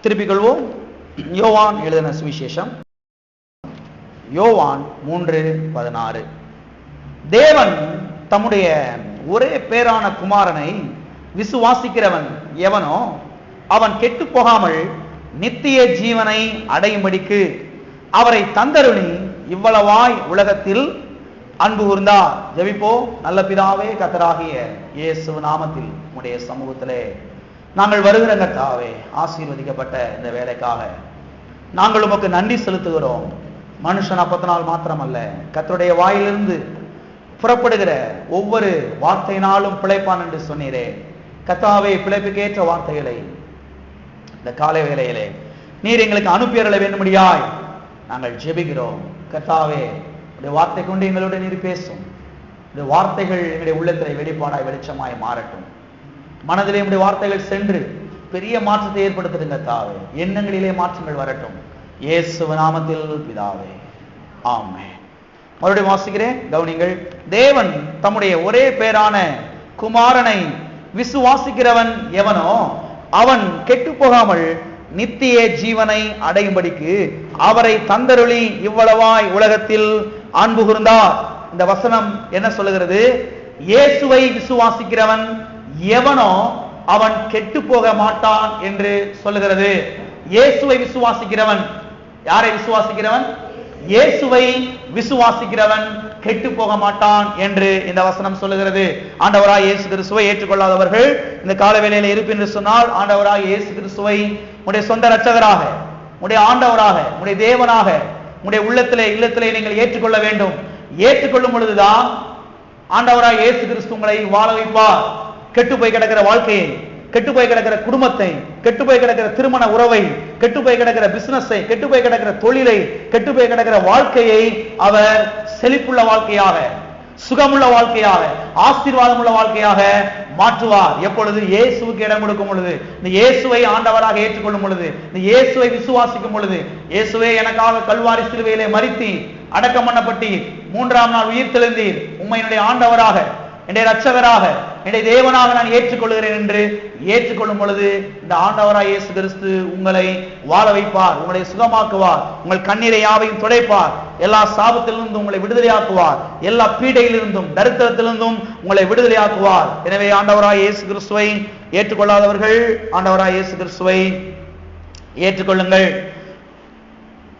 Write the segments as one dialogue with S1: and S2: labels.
S1: திருப்பிக் கொள்வோம். யோவான் எழுதின சுவிசேஷம் யோவான் 3:16. தேவன் தம்முடைய ஒரே பேரான குமாரனை விசுவாசிக்கிறவன் எவனோ அவன் கெட்டு போகாமல் நித்திய ஜீவனை அடையும்படிக்கு அவரை தந்தருளி இவ்வளவாய் உலகத்தில் அன்பு கூர்ந்தார். ஜெபிப்போ. நல்ல பிதாவே, கர்த்தராகிய இயேசு நாமத்தில் உம்முடைய சமூகத்திலே நாங்கள் வருகிற கர்த்தாவே, ஆசீர்வதிக்கப்பட்ட இந்த வேலைக்காக நாங்கள் உமக்கு நன்றி செலுத்துகிறோம். மனுஷன் அப்பத்தினால் மாத்திரமல்ல, கர்த்தருடைய வாயிலிருந்து புறப்படுகிற ஒவ்வொரு வார்த்தையினாலும் பிழைப்பான் என்று சொன்னீரே. கர்த்தாவே, பிழைப்புக்கேற்ற வார்த்தைகளை இந்த காலை வேளையிலே நீர் எங்களுக்கு அனுப்பியறல வேண்டும்படியாய் நாங்கள் ஜெபிக்கிறோம். கர்த்தாவே, இந்த வார்த்தை கொண்டு எங்களோட நீர் பேசும். இந்த வார்த்தைகள் எங்களுடைய உள்ளத்திலே வெளிப்பாடாய் வெளிச்சமாய் மாறட்டும். மனதிலே உடைய வார்த்தைகள் சென்று பெரிய மாற்றத்தை ஏற்படுத்துங்க கர்த்தாவே. எண்ணங்களிலே மாற்றங்கள் வரட்டும். இயேசு நாமத்தில் பிதாவே, ஆமென். மறுபடியும் வாசிக்கிறேன், கவனிங்கள். தேவன் தம்முடைய ஒரே பேரான குமாரனை விசுவாசிக்கிறவன் எவனோ அவன் கெட்டு போகாமல் நித்திய ஜீவனை அடையும்படிக்கு அவரை தந்தருளி இவ்வளவாய் உலகத்தில் அன்பு கூர்ந்தார். இந்த வசனம் என்ன சொல்லுகிறது? இயேசுவை விசுவாசிக்கிறவன் எவனோ அவன் கெட்டு போக மாட்டான் என்று சொல்லுகிறது. இயேசுவை விசுவாசிக்கிறவன், யாரை விசுவாசிக்கிறவன்? இயேசுவை விசுவாசிக்கிறவன் கெட்டு போக மாட்டான் என்று இந்த வசனம் சொல்லுகிறது. ஆண்டவராய் இயேசு கிறிஸ்துவை ஏற்றுக்கொள்ளாதவர்கள் இந்த கால வேளையில இருப்பு என்று சொன்னால், ஆண்டவராய் இயேசு கிறிஸ்துவை உடைய சொந்த இரட்சகராக, உடைய ஆண்டவராக, உடைய தேவனாக உடைய இல்லத்திலே நீங்கள் ஏற்றுக்கொள்ள வேண்டும். ஏற்றுக்கொள்ளும் பொழுதுதான் ஆண்டவராய் இயேசு கிறிஸ்து உங்களை வாழ வைப்பார். கெட்டு போய் கிடக்கிற வாழ்க்கையை, கெட்டு போய் கிடக்கிற குடும்பத்தை, கெட்டு போய் கிடக்கிற திருமண உறவை, கெட்டு போய் கிடக்கிற பிசினஸை, கெட்டு போய் கிடக்கிற தொழிலை, கெட்டு போய் கிடக்கிற வாழ்க்கையை அவர் செழிப்புள்ள வாழ்க்கையாக, சுகமுள்ள வாழ்க்கையாக, ஆசீர்வாதம் உள்ள வாழ்க்கையாக மாற்றுவார். எப்பொழுது? இயேசுவுக்கு இடம் கொடுக்கும் பொழுது, இந்த இயேசுவை ஆண்டவராக ஏற்றுக்கொள்ளும் பொழுது, இந்த இயேசுவை விசுவாசிக்கும் பொழுது, இயேசுவே எனக்காக கல்வாரி சிலுவையிலே மரித்தி அடக்கம் பண்ணப்பட்டி 3ஆம் நாள் உயிர் தெழுந்தீர், உம்மையினுடைய ஆண்டவராக, என்னுடைய இரட்சகராக, என்னுடைய தேவனாக நான் ஏற்றுக்கொள்கிறேன் என்று ஏற்றுக்கொள்ளும் பொழுது இந்த ஆண்டவராய் இயேசு கிறிஸ்து உங்களை வாழ வைப்பார், உங்களை சுகமாக்குவார், உங்கள் கண்ணீரை யாவையும் துடைப்பார், எல்லா சாபத்திலிருந்தும் உங்களை விடுதலையாக்குவார், எல்லா பீடையிலிருந்தும் தரித்திரத்திலிருந்தும் உங்களை விடுதலையாக்குவார். எனவே ஆண்டவராய் இயேசு கிறிஸ்துவை ஏற்றுக்கொள்ளாதவர்கள் ஆண்டவராய் இயேசு கிறிஸ்துவை ஏற்றுக்கொள்ளுங்கள்.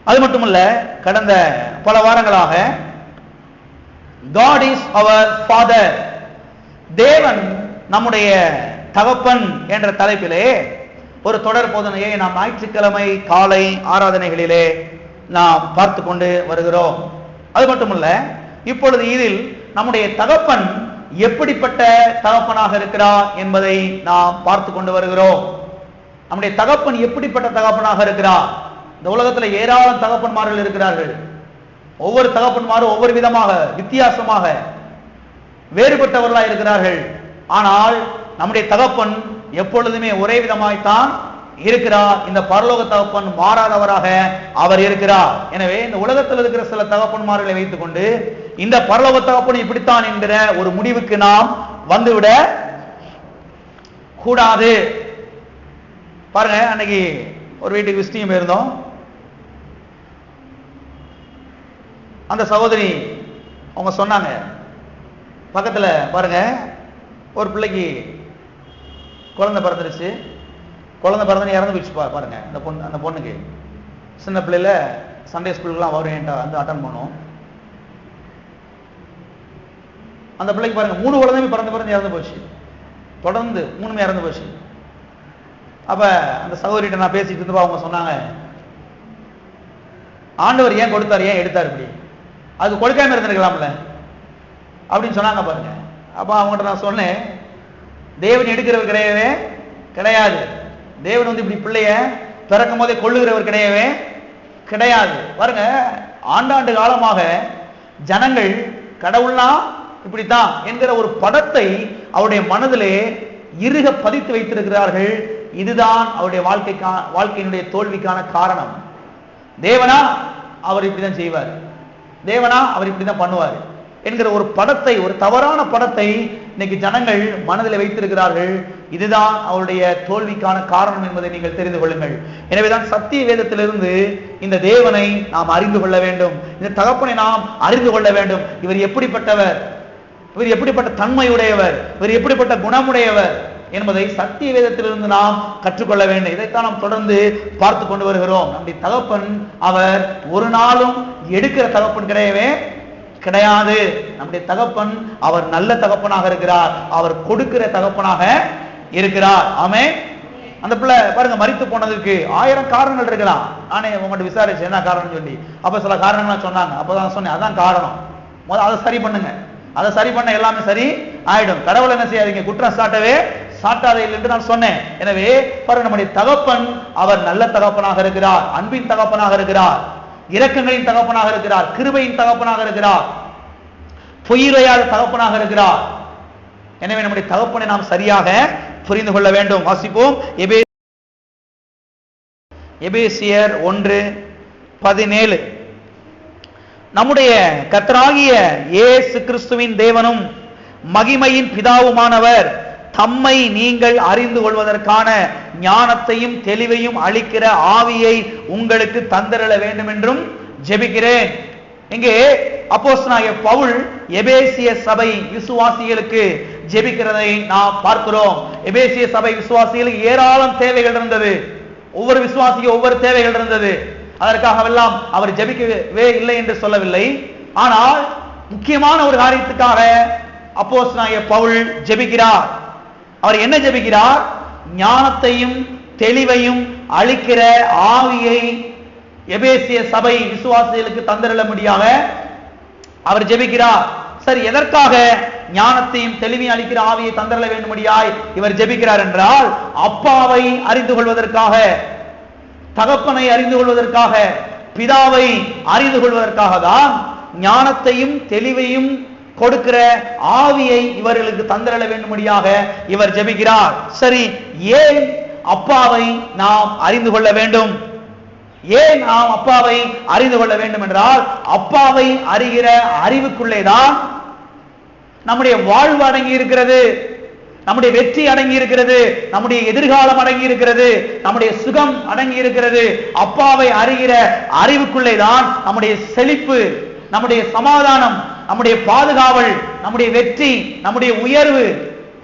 S1: அது மட்டுமல்ல, கடந்த பல வாரங்களாக God is our Father, தேவன் நம்முடைய தகப்பன் என்ற தலைப்பிலே ஒரு தொடர் போதனையை நாம் ஞாயிற்றுக்கிழமை காலை ஆராதனைகளிலே நாம் பார்த்து கொண்டு வருகிறோம். அது மட்டுமல்ல, இப்பொழுது இதில் நம்முடைய தகப்பன் எப்படிப்பட்ட தகப்பனாக இருக்கிறார் என்பதை நாம் பார்த்து கொண்டு வருகிறோம். நம்முடைய தகப்பன் எப்படிப்பட்ட தகப்பனாக இருக்கிறார்? இந்த உலகத்தில் ஏராளம் தகப்பன்மார்கள் இருக்கிறார்கள். ஒவ்வொரு தகப்பன்மாரும் ஒவ்வொரு விதமாக, வித்தியாசமாக, வேறுபட்டவர்களாக இருக்கிறார்கள். ஆனால் நம்முடைய தகப்பன் எப்பொழுதுமே ஒரே விதமாய்த்தான் இருக்கிறார். இந்த பரலோக தகப்பன் மாறாதவராக அவர் இருக்கிறார். எனவே இந்த உலகத்தில் இருக்கிற சில தகப்பன்மார்களை வைத்துக் கொண்டு இந்த பரலோக தகப்பன் இப்படித்தான் என்கிற ஒரு முடிவுக்கு நாம் வந்துவிட கூடாது. பாருங்க, அன்னைக்கு ஒரு வீட்டுக்கு விசிட்டிங் போயிருந்தோம். அந்த சகோதரி அவங்க சொன்னாங்க, பக்கத்தில் பாருங்க ஒரு பிள்ளைக்கு குழந்தை பிறந்துருச்சு, குழந்தை பிறந்து இறந்து போயிடுச்சு. பாருங்க அந்த பொண்ணுக்கு சின்ன பிள்ளைல சண்டே ஸ்கூலுக்குலாம் வரும், என்கிட்ட வந்து அட்டன் பண்ணும். அந்த பிள்ளைக்கு பாருங்க 3 குழந்தையுமே பிறந்து இறந்து போச்சு, தொடர்ந்து 3மே இறந்து போச்சு. அப்ப அந்த சகோதரிட்ட நான் பேசிட்டு இருந்தப்ப அவங்க சொன்னாங்க, ஆண்டவர் ஏன் கொடுத்தார், ஏன் எடுத்தார், இப்படி அது கொடுக்காம இருந்திருக்கலாம்ல அப்படின்னு சொன்னாங்க பாருங்க. அப்ப அவங்ககிட்ட நான் சொன்னேன், தேவன் எடுக்கிறவர் கிடையவே கிடையாது. தேவன் வந்து இப்படி பிள்ளைய பிறக்கும் போதே கொள்ளுகிறவர் கிடையவே கிடையாது. பாருங்க, ஆண்டாண்டு காலமாக ஜனங்கள் கடவுள்னா இப்படித்தான் என்கிற ஒரு படத்தை அவருடைய மனதிலே இறுக பதித்து வைத்திருக்கிறார்கள். இதுதான் அவருடைய வாழ்க்கையினுடைய தோல்விக்கான காரணம். தேவனா அவர் இப்படிதான் செய்வார், தேவனா அவர் இப்படிதான் பண்ணுவார் என்கிற ஒரு படத்தை, ஒரு தவறான படத்தை இன்னைக்கு ஜனங்கள் மனதில் வைத்திருக்கிறார்கள். இதுதான் அவருடைய தோல்விக்கான காரணம் என்பதை நீங்கள் தெரிந்து கொள்ளுங்கள். எனவேதான் சத்திய வேதத்திலிருந்து இந்த தேவனை நாம் அறிந்து கொள்ள வேண்டும், இந்த தகப்பனை நாம் அறிந்து கொள்ள வேண்டும். இவர் எப்படிப்பட்டவர், இவர் எப்படிப்பட்ட தன்மையுடையவர், இவர் எப்படிப்பட்ட குணமுடையவர் என்பதை சத்திய வேதத்திலிருந்து நாம் கற்றுக்கொள்ள வேண்டும். இதைத்தான் நாம் தொடர்ந்து பார்த்து கொண்டு வருகிறோம். நம்முடைய தகப்பன் அவர் ஒரு நாளும் எடுக்கிற தகப்பன் கிடையவே கிடையாது. நம்முடைய தகப்பன் அவர் நல்ல தகப்பனாக இருக்கிறார், அவர் கொடுக்கிற தகப்பனாக இருக்கிறார். ஆமென். அந்த பிள்ளை பாருங்க, மரித்து போனதுக்கு 1000 காரணங்கள் இருக்கலாம். நானே உங்கள்கிட்ட விசாரிச்சு என்ன காரணம் சொல்லி அப்ப சில காரணங்கள் சொன்னாங்க. அப்பதான் சொன்னேன் அதான் காரணம், முதல்ல அதை சரி பண்ணுங்க, அதை சரி பண்ண எல்லாமே சரி ஆயிடும். கடவுளை என்ன செய்யாதீங்க, குற்றம் சாட்டாதே என்று நான் சொன்னேன். எனவே பாருங்க, நம்முடைய தகப்பன் அவர் நல்ல தகப்பனாக இருக்கிறார், அன்பின் தகப்பனாக இருக்கிறார், இரக்கங்களின் தகப்பனாக இருக்கிறார், கிருபையின் தகப்பனாக இருக்கிறார், பொய்யுரையாத தகப்பனாக இருக்கிறார். எனவே நம்முடைய தகப்பனை நாம் சரியாக புரிந்து கொள்ள வேண்டும். வாசிப்போம். எபேசியர் 1:17. நம்முடைய கர்த்தராகிய இயேசு கிறிஸ்துவின் தேவனும் மகிமையின் பிதாவுமானவர் தம்மை நீங்கள் அறிந்து கொள்வதற்கான ஞானத்தையும் தெளிவையும் அளிக்கிற ஆவியை உங்களுக்கு தந்தரள வேண்டும் என்றும் ஜெபிக்கிறேன். இங்கே அப்போஸ்தலனாகிய பவுல் எபேசிய சபை விசுவாசிகளுக்கு ஜெபிக்கிறதை நாம் பார்க்கிறோம். எபேசிய சபை விசுவாசிகளுக்கு ஏராளம் தேவைகள் இருந்தது, ஒவ்வொரு விசுவாசிக்கும் ஒவ்வொரு தேவைகள் இருந்தது. அதற்காகவெல்லாம் அவர் ஜெபிக்கவே இல்லை என்று சொல்லவில்லை. ஆனால் முக்கியமான ஒரு காரியத்துக்காக அப்போஸ்தலனாகிய பவுல் ஜெபிக்கிறார். அவர் என்ன ஜெபிக்கிறார்? ஞானத்தையும் தெளிவையும் அளிக்கிற ஆவியை எபேசிய சபை விசுவாசிகளுக்கு தந்தரளும்படியாக அவர் ஜெபிக்கிறார். சரி, எதற்காக ஞானத்தையும் தெளிவையும் அளிக்கிற ஆவியை தந்தரள வேண்டும்படியாய் இவர் ஜெபிக்கிறார் என்றால், அப்பாவை அறிந்து கொள்வதற்காக, தகப்பனை அறிந்து கொள்வதற்காக, பிதாவை அறிந்து கொள்வதற்காக தான் ஞானத்தையும் தெளிவையும் கொடுக்கிற ஆவியை இவர்களுக்கு தந்தரள வேண்டும்படியாக இவர் ஜெபிக்கிறார். சரி, ஏன் அப்பாவை நாம் அறிந்து கொள்ள வேண்டும்? ஏன் நாம் அப்பாவை அறிந்து கொள்ள வேண்டும் என்றால், அப்பாவை அறிகிற அறிவுக்குள்ளேதான் நம்முடைய வாழ்வு அடங்கி இருக்கிறது, நம்முடைய வெற்றி அடங்கி இருக்கிறது, நம்முடைய எதிர்காலம் அடங்கி இருக்கிறது, நம்முடைய சுகம் அடங்கி இருக்கிறது. அப்பாவை அறிகிற அறிவுக்குள்ளேதான் நம்முடைய செழிப்பு, நம்முடைய சமாதானம், நம்முடைய பாதுகாவல், நம்முடைய வெற்றி, நம்முடைய உயர்வு,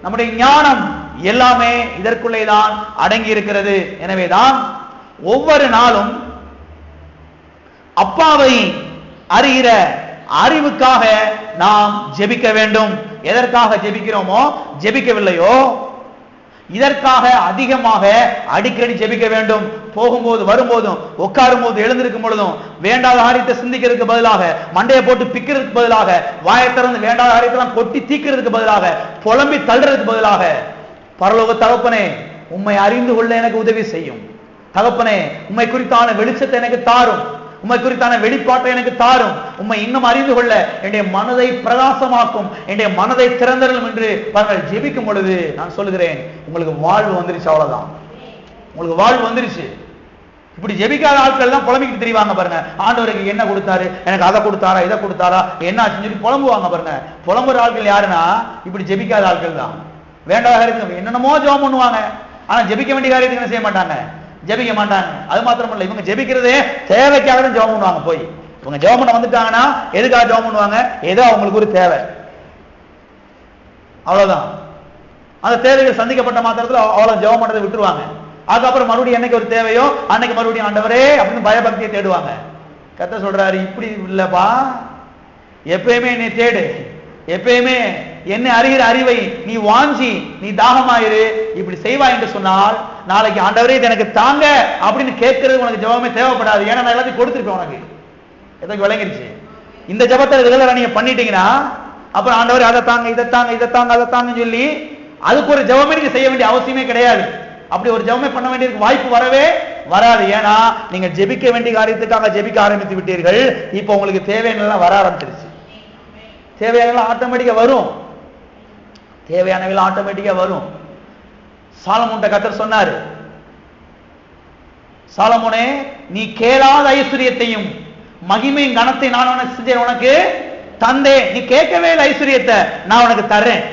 S1: நம்முடைய ஞானம் எல்லாமே இதற்குள்ளேதான் அடங்கி இருக்கிறது. எனவேதான் ஒவ்வொரு நாளும் அப்பாவை அறிகிற அறிவுக்காக நாம் ஜெபிக்க வேண்டும். எதற்காக ஜெபிக்கிறோமோ, ஜெபிக்கவில்லையோ, இதற்காக அதிகமாக அடிக்கடி ஜெபிக்க வேண்டும். போகும்போது, வரும்போதும், உட்காரும் போது, எழுந்திருக்கும் பொழுதும் வேண்டாத காரியத்தை சிந்திக்கிறதுக்கு பதிலாக, மண்டையை போட்டு பிக்கிறதுக்கு பதிலாக, வாயை திறந்து வேண்டாத காரியத்தெல்லாம் கொட்டி தீக்கிறதுக்கு பதிலாக, புலம்பி தள்ளுறதுக்கு பதிலாக, பரலோக தகப்பனே உம்மை அறிந்து கொள்ள எனக்கு உதவி செய்யும், தகப்பனே உம்மை குறித்தான வெளிச்சத்தை எனக்கு தாரும், உம்மை குறித்தான வெளிப்பாட்டை எனக்கு தாரும், உம்மை இன்னும் அறிந்து கொள்ள என்னுடைய மனதை பிரகாசமாக்கும், என்னுடைய மனதை திறந்தரும் என்று பாருங்கள் ஜெபிக்கும் பொழுது நான் சொல்லுகிறேன், உங்களுக்கு வாழ்வு வந்துருச்சு. அவ்வளவுதான், உங்களுக்கு வாழ்வு வந்துருச்சு. இப்படி ஜெபிக்காத ஆட்கள் தான் புலம்பிக்கிட்டு தெரிவாங்க பாருங்க. ஆண்டவருக்கு என்ன கொடுத்தாரு, எனக்கு அதை கொடுத்தாரா, இதை கொடுத்தாரா, என்ன ஆச்சுன்னு சொல்லி புலம்புவாங்க பாருங்க. புலம்புற ஆட்கள் யாருன்னா இப்படி ஜெபிக்காத ஆட்கள் தான். வேண்டாத காரியத்துக்கு என்னென்னமோ ஜெபம் பண்ணுவாங்க, ஆனா ஜெபிக்க வேண்டிய காரியத்துக்கு என்ன செய்ய மாட்டாங்க, ஜெபிக்க மாட்டாங்க. அது மாத்திரம் இல்ல, இவங்க ஜெபிக்கிறதே தேவைக்காக தான் ஜெபம் பண்ணுவாங்க. போய் இவங்க ஜெபம் பண்ண வந்துட்டாங்கன்னா எதுக்காக ஜெபம் பண்ணுவாங்க, ஏதோ அவங்களுக்கு ஒரு தேவை, அவ்வளவுதான். அந்த தேவைகள் சந்திக்கப்பட்ட மாத்திரத்தில் அவ்வளவு ஜெபம் பண்றதை விட்டுருவாங்க. அதுக்கப்புறம் மறுபடியும் என்னைக்கு ஒரு தேவையோ அன்னைக்கு மறுபடியும் ஆண்டவரே அப்படின்னு பயபக்தியை தேடுவாங்க. கர்த்தர் சொல்றாரு, இப்படி இல்லப்பா, எப்பயுமே என்னை தேடு, எப்பயுமே என்னை அறிகிற அறிவை நீ வாஞ்சி, நீ தாகமாயிரு, இப்படி செய்வாய் என்று சொன்னால் நாளைக்கு ஆண்டவரே இது எனக்கு தாங்க அப்படின்னு கேட்கறது உனக்கு ஜெபமே தேவைப்படாது. ஏன்னா நான் எல்லாத்தையும் கொடுத்துருப்பேன் உனக்கு. எதற்கு விளங்கிருச்சு? இந்த ஜெபத்தை ரெகுலரா நீங்க பண்ணிட்டீங்கன்னா அப்புறம் ஆண்டவரே அதை தாங்க, இதை தாங்க, இதை தாங்க, அதை தாங்கன்னு சொல்லி அதுக்கு ஒரு ஜெபமே நீங்க செய்ய வேண்டிய அவசியமே கிடையாது. அப்படி ஒரு ஜெபமே பண்ண வேண்டிய வாய்ப்பு வரவே வராது. ஏன்னா நீங்க ஜெபிக்க வேண்டிய காரியத்துக்காக ஜெபிக்க ஆரம்பித்து விட்டீர்கள். இப்போ உங்களுக்கு தேவையானலாம் வர ஆரம்பிச்சிருச்சு. தேவையானலாம் ஆட்டோமேட்டிக்கா வரும், தேவையானவெல்லாம் ஆட்டோமேட்டிக்கா வரும். சாலமோன்ட்ட கர்த்தர் சொன்னாரு, சாலமோனே நீ கேளாத ஐஸ்வரியத்தையும் மகிமையும் கனத்தை நான் உனக்கு தந்தே, நீ கேட்கவே இல்லை ஐஸ்வர்யத்தை, நான் உனக்கு தர்றேன்.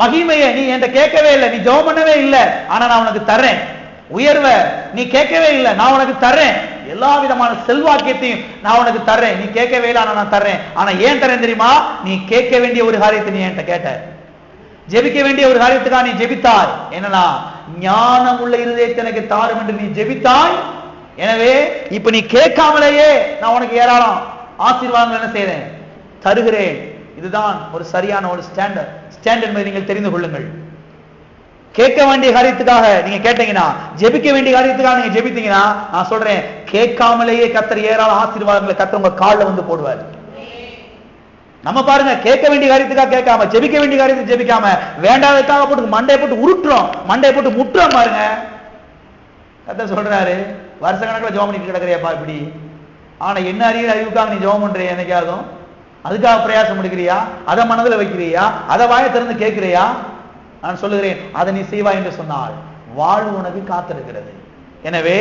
S1: மகிமையை நீ என்கிட்ட கேட்கவே இல்லை, நீ ஜெபம் பண்ணவே இல்லை, ஆனா நான் உனக்கு தர்றேன். உயர்வ நீ கேட்கவே இல்லை, நான் உனக்கு தர்றேன். எல்லா விதமான செல்வாக்கியத்தையும் நான் உனக்கு தர்றேன். நீ கேட்கவே இல்லை, ஆனா நான் தர்றேன். ஆனா ஏன் தரேன் தெரியுமா? நீ கேட்க வேண்டிய ஒரு காரியத்தை நீ என்கிட்ட கேட்ட, ஜெபிக்க வேண்டிய ஒரு காரியத்துக்காக நீ ஜெபித்தாய். என்னன்னா, ஞானம் உள்ள இருதயத்தை எனக்கு தாரும் என்று நீ ஜெபித்தாய். எனவே இப்ப நீ கேட்காமலேயே நான் உனக்கு ஏராளம் ஆசீர்வாதங்கள் என்ன செய்றேன், தருகிறேன். இதுதான் ஒரு சரியான ஒரு ஸ்டாண்டர்ட் என்பதை நீங்கள் தெரிந்து கொள்ளுங்கள். கேட்க வேண்டிய காரியத்துக்காக நீங்க கேட்டீங்கன்னா, ஜெபிக்க வேண்டிய காரியத்துக்காக நீங்க ஜெபித்தீங்கன்னா, நான் சொல்றேன், கேட்காமலேயே கர்த்தர் ஏராளம் ஆசீர்வாதங்களை கர்த்தர் உங்க கால்ல வந்து போடுவார். நம்ம பாருங்க, கேட்க வேண்டிய காரியத்துக்காக கேட்காம, ஜெபிக்க வேண்டிய காரியத்தை ஜெபிக்காம, வேண்டாததுக்காக போட்டு மண்டையை போட்டு உருட்டுறோம், மண்டையை போட்டு முட்டுறோம். பாருங்க, கர்த்தர் சொல்றாரு, வருஷ கணக்கில் ஜெபம் பண்ணிட்டு கிடக்குறியாப்பா இப்படி, ஆனா என்ன அறிவுக்காக நீ ஜெபம் பண்றியா? என்னைக்காதும் அதுக்காக பிரயாசம் எடுக்கிறியா? அதை மனதில் வைக்கிறியா? அதை வாயை திறந்து கேட்கிறியா? நான் சொல்லுகிறேன், அதை நீ செய்வாய் என்று சொன்னால் வாழ்வு உனக்கு காத்திருக்கிறது. எனவே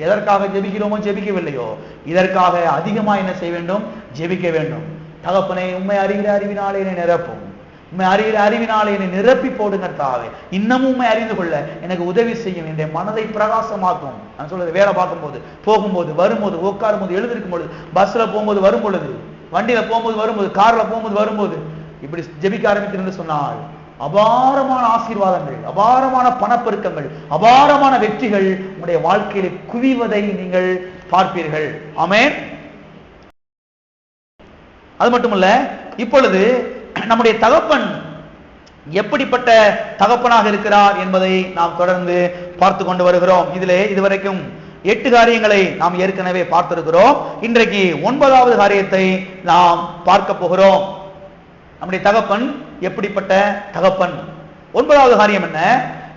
S1: எதற்காக ஜெபிக்கிறோமோ ஜெபிக்கவில்லையோ, இதற்காக அதிகமா என்ன செய்ய வேண்டும்? ஜெபிக்க வேண்டும். தகப்பனே, உண்மை அறிகிற அறிவினாலே என்னை நிரப்பும், உண்மை அறிகிற அறிவினாலே என்னை நிரப்பி போடுங்கத்தாவே, இன்னமும் உண்மை அறிந்து கொள்ள எனக்கு உதவி செய்யும், என்னுடைய மனதை பிரகாசமாக்கும். நான் சொல்றது, வேலை பார்க்கும்போது, போகும்போது, வரும்போது, உட்காரும் போது, எழுதிருக்கும் பொழுது, பஸ்ல போகும்போது, வரும் பொழுது, வண்டியில போகும்போது, வரும்போது, கார்ல போகும்போது, வரும்போது, இப்படி ஜெபிக்க ஆரம்பிக்கிறேன்னு சொன்னால் அபாரமான ஆசீர்வாதங்கள், அபாரமான பணப்பெருக்கங்கள், அபாரமான வெற்றிகள் உங்களுடைய வாழ்க்கையில குவிவதை நீங்கள் பார்ப்பீர்கள். ஆமென். அது மட்டுமல்ல, இப்பொழுது நம்முடைய தகப்பன் எப்படிப்பட்ட தகப்பனாக இருக்கிறார் என்பதை நாம் தொடர்ந்து பார்த்து கொண்டு வருகிறோம். இதிலே இதுவரைக்கும் 8 காரியங்களை நாம் ஏற்கனவே பார்த்திருக்கிறோம். இன்றைக்கு 9வது காரியத்தை நாம் பார்க்க போகிறோம். நம்முடைய தகப்பன் எப்படிப்பட்ட தகப்பன்? 9வது காரியம் என்ன?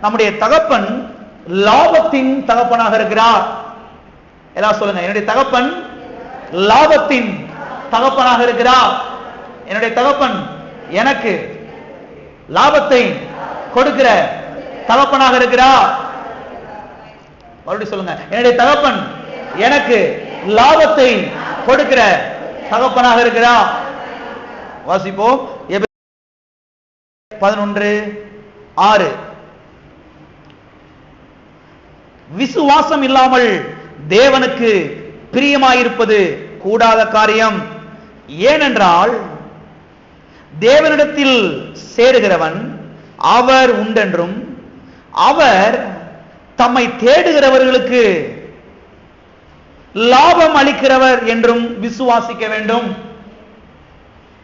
S1: நம்முடைய தகப்பன் லாபத்தின் தகப்பனாக இருக்கிறார். எல்லாம் சொல்லுங்க, என்னுடைய தகப்பன் லாபத்தின் தகப்பனாக இருக்கிறார். என்னுடைய தகப்பன் எனக்கு லாபத்தை கொடுக்கிற தகப்பனாக இருக்கிறார். மறுபடியும் சொல்லுங்க, என்னுடைய தகப்பன் எனக்கு லாபத்தை கொடுக்கிற தகப்பனாக இருக்கிறார். வாசிப்போம், 11:6. விசுவாசம் இல்லாமல் தேவனுக்கு பிரியமாயிருப்பது கூடாத காரியம். ஏனென்றால் தேவனிடத்தில் சேருகிறவன் அவர் உண்டென்றும், அவர் தம்மை தேடுகிறவர்களுக்கு லாபம் அளிக்கிறவர் என்றும் விசுவாசிக்க வேண்டும்.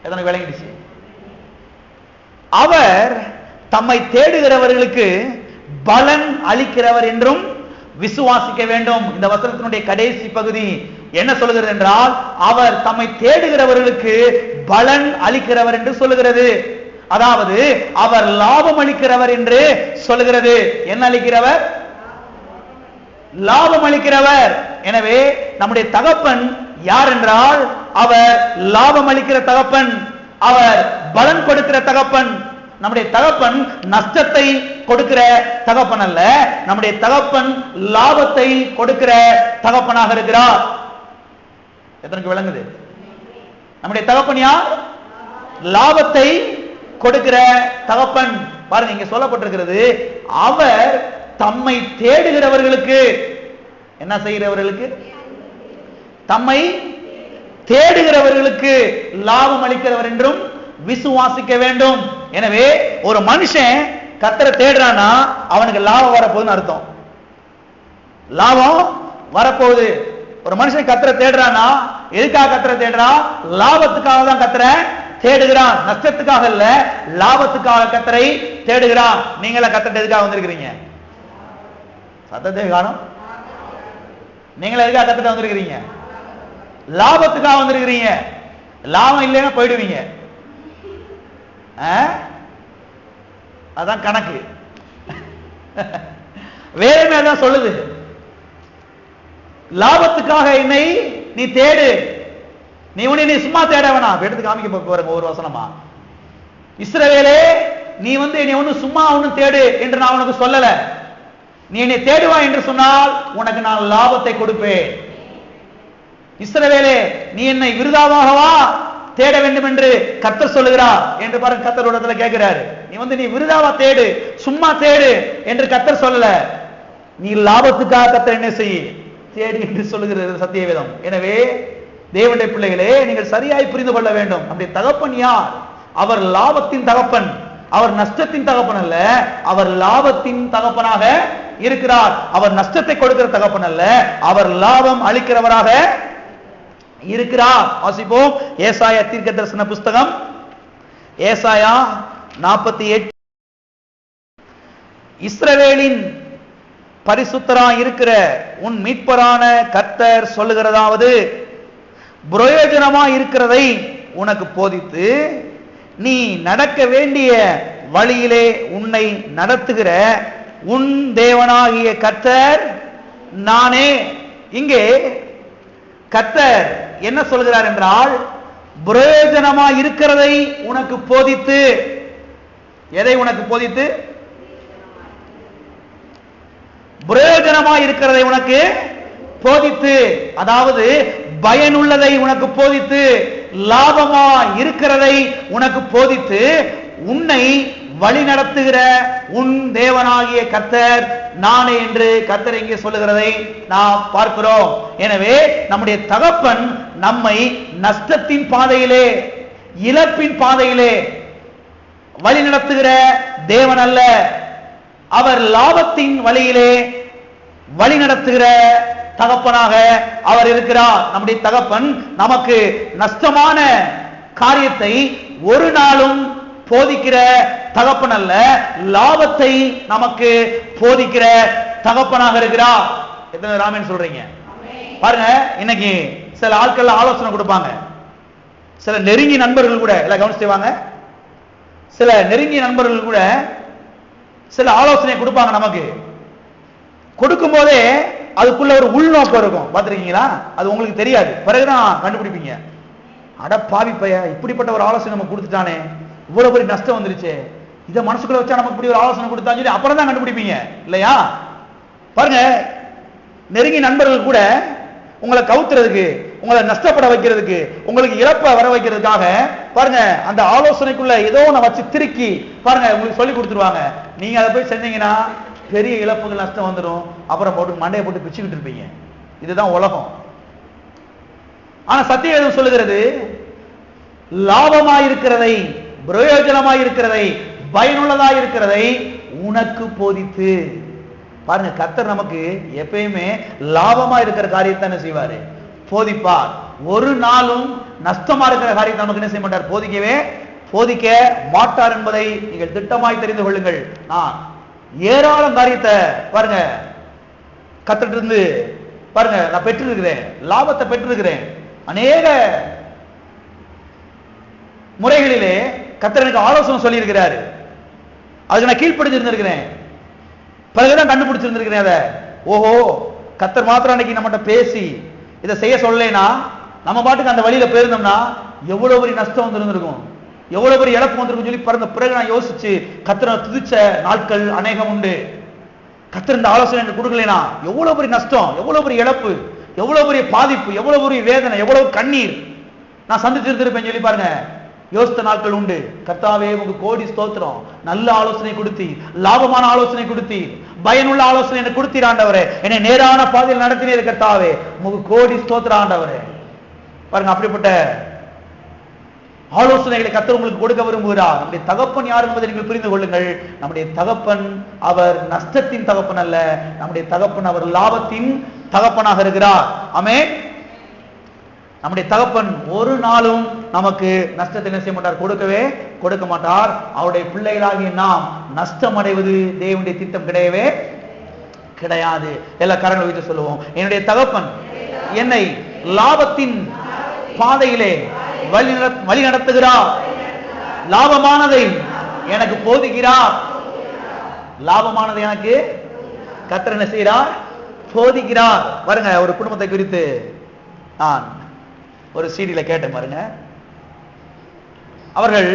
S1: எதனை விளங்கிடுச்சு? அவர் தம்மை தேடுகிறவர்களுக்கு பலன் அளிக்கிறவர் என்றும் விசுவாசிக்க வேண்டும். இந்த வசனத்தினுடைய கடைசி பகுதி என்ன சொல்லுகிறது என்றால், அவர் தம்மை தேடுகிறவர்களுக்கு பலன் அளிக்கிறவர் என்று சொல்லுகிறது. அதாவது அவர் லாபம் அளிக்கிறவர் என்று சொல்லுகிறது. என்ன அளிக்கிறவர்? லாபம் அளிக்கிறவர். எனவே நம்முடைய தகப்பன் யார் என்றால், அவர் லாபம் அளிக்கிற தகப்பன், அவர் பலன் கொடுக்கிற தகப்பன். நம்முடைய தகப்பன் நஷ்டத்தை கொடுக்கிற தகப்பன் அல்ல, நம்முடைய தகப்பன் லாபத்தை கொடுக்கிற தகப்பனாக இருக்கிறார். எத்தனைக்கு விளங்குது? நம்முடைய தகப்பன் யார்? லாபத்தை கொடுக்கிற தகப்பன். பாருங்க, இங்க சொல்லப்பட்டிருக்கிறது, அவர் தம்மை தேடுகிறவர்களுக்கு என்ன செய்கிறவர்களுக்கு? தம்மை தேடுகிறவர்களுக்கு லாபம் அளிக்கிறவர் என்றும் விசுவாசிக்க வேண்டும். எனவே ஒரு மனுஷன் கர்த்தரை தேடுறானா அவனுக்கு லாபம் வரப்போகுதுன்னு அர்த்தம். லாபம் வரப்போகுது. ஒரு மனுஷன் கர்த்தரை தேடுறானா எதுக்காக கர்த்தரை தேடுறான்? லாபத்துக்காக தான் கர்த்தரை தேடுகிறான், நஷ்டத்துக்காக இல்ல, லாபத்துக்காக கர்த்தரை தேடுகிறான். நீங்களா கர்த்தரை எதுக்காக வந்திருக்கிறீங்க? சத்தத்தை காணும். நீங்களா எதுக்காக கர்த்தரை வந்திருக்கிறீங்க? லாபத்துக்காக வந்திருக்கிறீங்க. லாபம் இல்லைன்னா போயிடுவீங்க. அதான் கணக்கு. வேற என்ன சொல்லுது? லாபத்துக்காக என்னை நீ தேடு. நீ உன்னை சும்மா தேட வேணாம். எடுத்து காமிக்க போறேன் ஒரு வசனமா. இஸ்ரவேலே, நீ என்னை ஒண்ணு சும்மா ஒண்ணு தேடு என்று நான் உனக்கு சொல்லல. நீ என்னை தேடுவா என்று சொன்னால் உனக்கு நான் லாபத்தை கொடுப்பேன். இஸ்ரவேலே, நீ என்னை விருதாவாகவா தேட வேண்டும் என்று கர்த்தர் சொல்லுகிறார் என்று பாருங்க. கர்த்தரோட கேட்கிறாரு, நீ விருதாவா தேடு, சும்மா தேடு என்று கர்த்தர் சொல்லல. நீ லாபத்துக்காக கர்த்தர் என்ன செய்ய தேடு என்று சொல்லுகிறது சத்திய வேதம். எனவே தேவனுடைய பிள்ளைகளே, நீங்கள் சரியாய் புரிந்து கொள்ள வேண்டும். நம்முடைய தகப்பன் யார்? அவர் லாபத்தின் தகப்பன், அவர் நஷ்டத்தின் தகப்பன் அல்ல. அவர் லாபத்தின் தகப்பனாக இருக்கிறார். அவர் நஷ்டத்தை கொடுக்கிற தகப்பன் அல்ல, அவர் லாபம் அளிக்கிறவராக இருக்கிறார். வாசிப்போம் ஏசாயா தீர்க்கதரிசன புஸ்தகம், ஏசாயா 48. இஸ்ரவேலின் பரிசுத்தராய் இருக்கிற உன் மீட்பரான கர்த்தர் சொல்லுகிறதாவது, பிரயோஜனமாய் இருக்கிறதை உனக்கு போதித்து நீ நடக்க வேண்டிய வழியிலே உன்னை நடத்துகிற உன் தேவனாகிய கர்த்தர் நானே. இங்கே கர்த்தர் என்ன சொல்கிறார் என்றால், பிரயோஜனமாய் இருக்கிறதை உனக்கு போதித்து. எதை உனக்கு போதித்து? பிரயோஜனமாய் இருக்கிறதை உனக்கு போதித்து, அதாவது பயனுள்ளதை உனக்கு போதித்து, லாபமா இருக்கிறதை உனக்கு போதித்து, உன்னை வழி நடத்துகிற உன் தேவனாகிய கர்த்தர் நானே என்று கர்த்தர் இங்கே சொல்லுகிறதை நாம் பார்க்கிறோம். எனவே நம்முடைய தகப்பன் நம்மை நஷ்டத்தின் பாதையிலே, இழப்பின் பாதையிலே வழி நடத்துகிற தேவன் அல்ல. அவர் லாபத்தின் வழியிலே வழி நடத்துகிற தகப்பனாக அவர் இருக்கிறார். நம்முடைய தகப்பன் நமக்கு நஷ்டமான காரியத்தை ஒரு நாளும் போதிக்கிற தகப்பன் அல்ல, லாபத்தை நமக்கு போதிக்கிற தகப்பனாக இருக்கிறார். எத்தனை ராமன் சொல்றீங்க பாருங்க. இன்னைக்கு சில ஆட்கள் ஆலோசனை கொடுப்பாங்க, சில நெருங்கிய நண்பர்கள் கூட எல்லாம் கவனிச்சுவாங்க. சில நெருங்கிய நண்பர்கள் கூட சில ஆலோசனை கொடுப்பாங்க. நமக்கு கொடுக்கும் போதே அதுக்குள்ள ஒரு உள்நோக்கம் இருக்கும். பார்த்திருக்கீங்களா? அது உங்களுக்கு தெரியாது, பிறகுதான் கண்டுபிடிப்பீங்க. அட பாவி பைய, இப்படிப்பட்ட ஒரு ஆலோசனை நமக்கு கொடுத்துட்டானே, இவ்வளவு பெரிய நஷ்டம் வந்துருச்சு, இதை மனசுக்குள்ள வச்சா நமக்கு இப்படி ஒரு ஆலோசனை கொடுத்தான்னு சொல்லி அப்புறம் தான் கண்டுபிடிப்பீங்க இல்லையா? பாருங்க, நெருங்கிய நண்பர்கள் கூட உங்களை கவுத்துறதுக்கு, உங்களை நஷ்டப்பட வைக்கிறதுக்கு, உங்களுக்கு இழப்பை வர வைக்கிறதுக்காக பாருங்க அந்த ஆலோசனைக்குள்ள ஏதோ ஒண்ணு வச்சு திருக்கி பாருங்க உங்களுக்கு சொல்லி கொடுத்துருவாங்க. நீங்க அதை போய் செஞ்சீங்கன்னா பெரிய இழப்புகள், நஷ்டம் வந்துடும். அப்புறம் போட்டு மண்டையை போட்டு பிச்சுக்கிட்டு இருப்பீங்க. இதுதான் உலகம். ஆனா சத்திய வேதம் சொல்லுகிறது, லாபமாயிருக்கிறதை, பிரயோஜனமாயிருக்கிறதை, பயனுள்ளதாயிருக்கிறதை உனக்கு போதித்து. பாருங்க, கர்த்தர் நமக்கு எப்பயுமே லாபமா இருக்கிற காரியத்தை என்ன செய்வாரு? போதிப்பார். ஒரு நாளும் நஷ்டமா இருக்கிற காரியத்தை நமக்கு என்ன செய்ய மாட்டார்? போதிக்க மாட்டார் என்பதை நீங்கள் திட்டமாய் தெரிந்து கொள்ளுங்கள். நான் ஏராளம் காரியத்தை பாருங்க கர்த்தர்ட்ட இருந்து பாருங்க நான் பெற்றிருக்கிறேன், லாபத்தை பெற்றிருக்கிறேன். அநேக முறைகளிலே கர்த்தர் எனக்கு ஆலோசனை சொல்லி இருக்கிறாரு. அதுக்கு நான் கீழ்ப்படிஞ்சிருந்திருக்கிறேன். பிறகுதான் கண்டுபிடிச்சிருந்திருக்கிறேன் அதை. ஓஹோ, கர்த்தர் மாத்திரம் அன்னைக்கு நம்மகிட்ட பேசி இதை செய்ய சொல்லலைன்னா நம்ம பாட்டுக்கு அந்த வழியில போயிருந்தோம்னா எவ்வளவு பெரிய நஷ்டம் வந்திருந்திருக்கும், எவ்வளவு பெரிய இழப்பு வந்திருக்கும் சொல்லி பிறந்த பிறகு நான் யோசிச்சு கர்த்தரை துதிச்ச நாட்கள் அநேகம் உண்டு. கர்த்தர் இந்த ஆலோசனை எனக்கு கொடுக்கலைனா எவ்வளவு பெரிய நஷ்டம், எவ்வளவு பெரிய இழப்பு, எவ்வளவு பெரிய பாதிப்பு, எவ்வளவு பெரிய வேதனை, எவ்வளவு கண்ணீர் நான் சந்திச்சிருந்திருப்பேன் சொல்லி பாருங்க யோசித்த நாட்கள் உண்டு. கர்த்தாவே உங்க கோடி ஸ்தோத்திரம், நல்ல ஆலோசனை கொடுத்தீர், லாபமான ஆலோசனை கொடுத்தீர், பயனுள்ள ஆலோசனை எனக்கு கொடுத்தீர் ஆண்டவரே, என்னை நேரான பாதையில் நடத்தினீர் கர்த்தாவே, உங்க கோடி ஸ்தோத்திரம் ஆண்டவரே. பாருங்க, அப்படிப்பட்ட ஆலோசனைகளை கர்த்தர் உங்களுக்கு கொடுக்க விரும்புகிறார். நம்முடைய தகப்பன் யார் என்பதை நீங்கள் புரிந்து கொள்ளுங்கள். நம்முடைய தகப்பன் அவர் நஷ்டத்தின் தகப்பன் அல்ல, நம்முடைய தகப்பன் அவர் லாபத்தின் தகப்பனாக இருக்கிறார். ஆமென். நம்முடைய தகப்பன் ஒரு நாளும் நமக்கு நஷ்டத்தை என்ன செய்ய மாட்டார்? கொடுக்க மாட்டார். அவருடைய பிள்ளைகளாகிய நாம் நஷ்டம் அடைவது தேவனுடைய திட்டம் கிடையவே கிடையாது. எல்லா கரங்களை வைத்து சொல்லுவோம், என்னுடைய தகப்பன் என்னை லாபத்தின் பாதையிலே வழி நடத்துகிறார், லாபமானதை எனக்கு போதிக்கிறார். லாபமானதை எனக்கு கர்த்தர் என்ன செய்கிறார்? போதிக்கிறார். பாருங்க, ஒரு குடும்பத்தை குறித்து நான் ஒரு சீடியில கேட்டேன் பாருங்க. அவர்கள்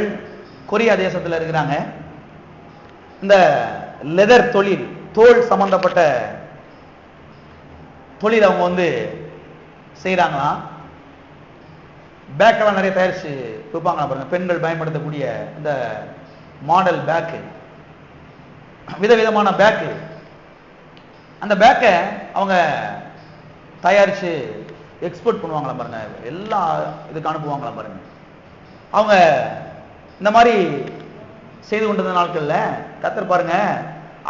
S1: கொரியா தேசத்தில் இருக்கிறாங்க. இந்த லெதர் தொழில், தோல் சம்பந்தப்பட்ட தொழில் அவங்க செய்யறாங்களாம். பேக்கெல்லாம் நிறைய தயாரிச்சு கொடுப்பாங்க பாருங்க. பெண்கள் பயன்படுத்தக்கூடிய இந்த மாடல் பேக்கு, விதவிதமான பேக்கு. அந்த பேக்கை அவங்க தயாரிச்சு எக்ஸ்போர்ட் பண்ணுவாங்களாம் பாருங்க, எல்லா இதுக்கு அனுப்புவாங்களாம் பாருங்க. அவங்க இந்த மாதிரி செய்து கொண்டிருந்த நாட்கள்ல கர்த்தர் பாருங்க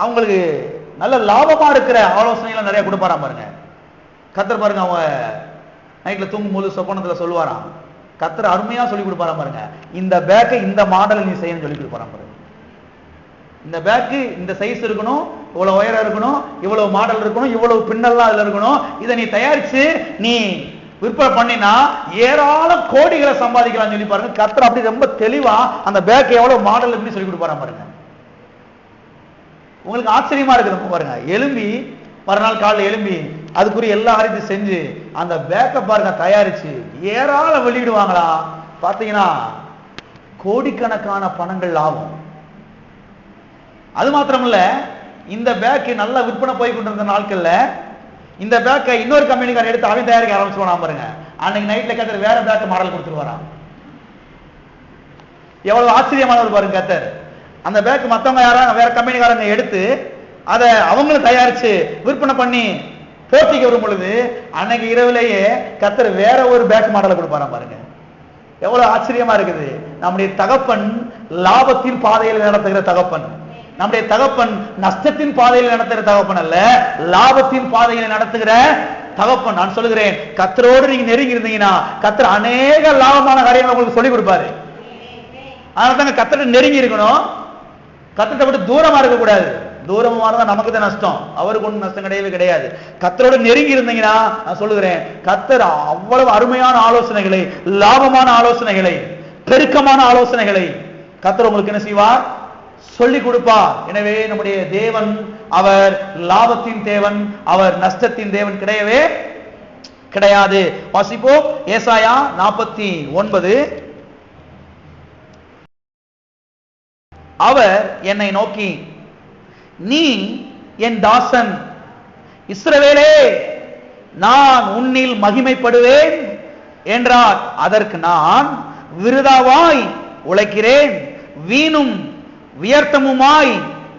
S1: அவங்களுக்கு நல்ல லாபமா இருக்கிற ஆலோசனைகளை நிறைய கொடுப்பாராம் பாருங்க. கர்த்தர் பாருங்க அவங்க நைட்ல தூங்கும் போது சொப்பனத்துல சொல்லுவாராம், கர்த்தர் அருமையா சொல்லி கொடுப்பாராம் பாருங்க, இந்த பேக்கை இந்த மாடல் நீ செய்யணும்னு சொல்லி கொடுப்பாராம் பாருங்க. இந்த பேக்கு இந்த சைஸ் இருக்கணும், இவ்வளவு உயரம் இருக்கணும், இவ்வளவு மாடல் இருக்கணும், இவ்வளவு பின்னல்லாம் அதுல இருக்கணும், இதை நீ தயாரிச்சு நீ விற்பனை பண்ணினா ஏராளம் கோடிகளை சம்பாதிக்கலாம் சொல்லி பாருங்க. கர்த்தர் அப்படி ரொம்ப தெளிவா அந்த பேக் எவ்வளவு மாடல் எப்படி சொல்லி கொடுப்பாராம் பாருங்க. உங்களுக்கு ஆச்சரியமா இருக்குது பாருங்க. எலும்பி மறுநாள் காலையில் எழும்பி அதுக்குரிய எல்லா காரியத்தையும் செஞ்சு அந்த பேக்கை பாருங்க தயாரிச்சு ஏராளம் வெளியிடுவாங்களா பாத்தீங்கன்னா கோடிக்கணக்கான பணங்கள் லாபம். அது மாத்திரமல்ல, இந்த பேக் நல்ல விற்பனை போய் கொண்டிருந்த நாட்கள்ல இந்த பேக்கை இன்னொரு கம்பெனிக்காரன் எடுத்து அவன் தயாரிக்க ஆரம்பிச்சுவானா பாருங்க. அன்னைக்கு நைட்ல கத்தர் வேற பேக் மாடல் கொடுத்துருவாராம். எவ்வளவு ஆச்சரியமானவர் பாருங்க கத்தர். அந்த பேக் மத்தவங்க யாராவது வேற கம்பெனிக்காரங்க எடுத்து அதை அவங்களும் தயாரிச்சு விற்பனை பண்ணி போட்டிக்கு வரும் பொழுது அன்னைக்கு இரவிலேயே கத்தர் வேற ஒரு பேக் மாடலை கொடுப்பாராம் பாருங்க. எவ்வளவு ஆச்சரியமா இருக்குது. நம்முடைய தகப்பன் லாபத்தின் பாதையில் நடத்துகிற தகப்பன். நம்முடைய தகப்பன் நஷ்டத்தின் பாதையில் நடத்துகிற தகப்பன் அல்ல, லாபத்தின் பாதையில் நடத்துகிற தகப்பன். நான் சொல்லுகிறேன், கத்தரோடு நீங்க நெருங்கி இருந்தீங்கன்னா கத்தர் அநேக லாபமான காரியங்களை உங்களுக்கு சொல்லிக் கொடுப்பாரு. அதனால தாங்க கத்தர்கிட்ட நெருங்கி இருக்கணும், கத்தர்கிட்ட விட்டு தூரமா இருக்க கூடாது. தூரமா இருந்தா நமக்கு தான் நஷ்டம், அவருக்கு ஒன்றும் நஷ்டம் கிடையவே கிடையாது. கத்தரோட நெருங்கி இருந்தீங்கன்னா நான் சொல்லுகிறேன், கத்தர் அவ்வளவு அருமையான ஆலோசனைகளை, லாபமான ஆலோசனைகளை, பெருக்கமான ஆலோசனைகளை கத்தர் உங்களுக்கு என்ன செய்வார், சொல்லிக் கொடுப்பார். எனவே நம்முடைய தேவன் அவர் லாபத்தின் தேவன், அவர் நஷ்டத்தின் தேவன் கிடையவே கிடையாது. வாசிப்போம் ஏசாயா 49. அவர் என்னை நோக்கி, நீ என் தாசன் இஸ்ரவேலே, நான் உன்னில் மகிமைப்படுவேன் என்றார். அதற்கு நான், விருதாவாய் உழைக்கிறேன், வீணும் வியர்த்தமுமாய்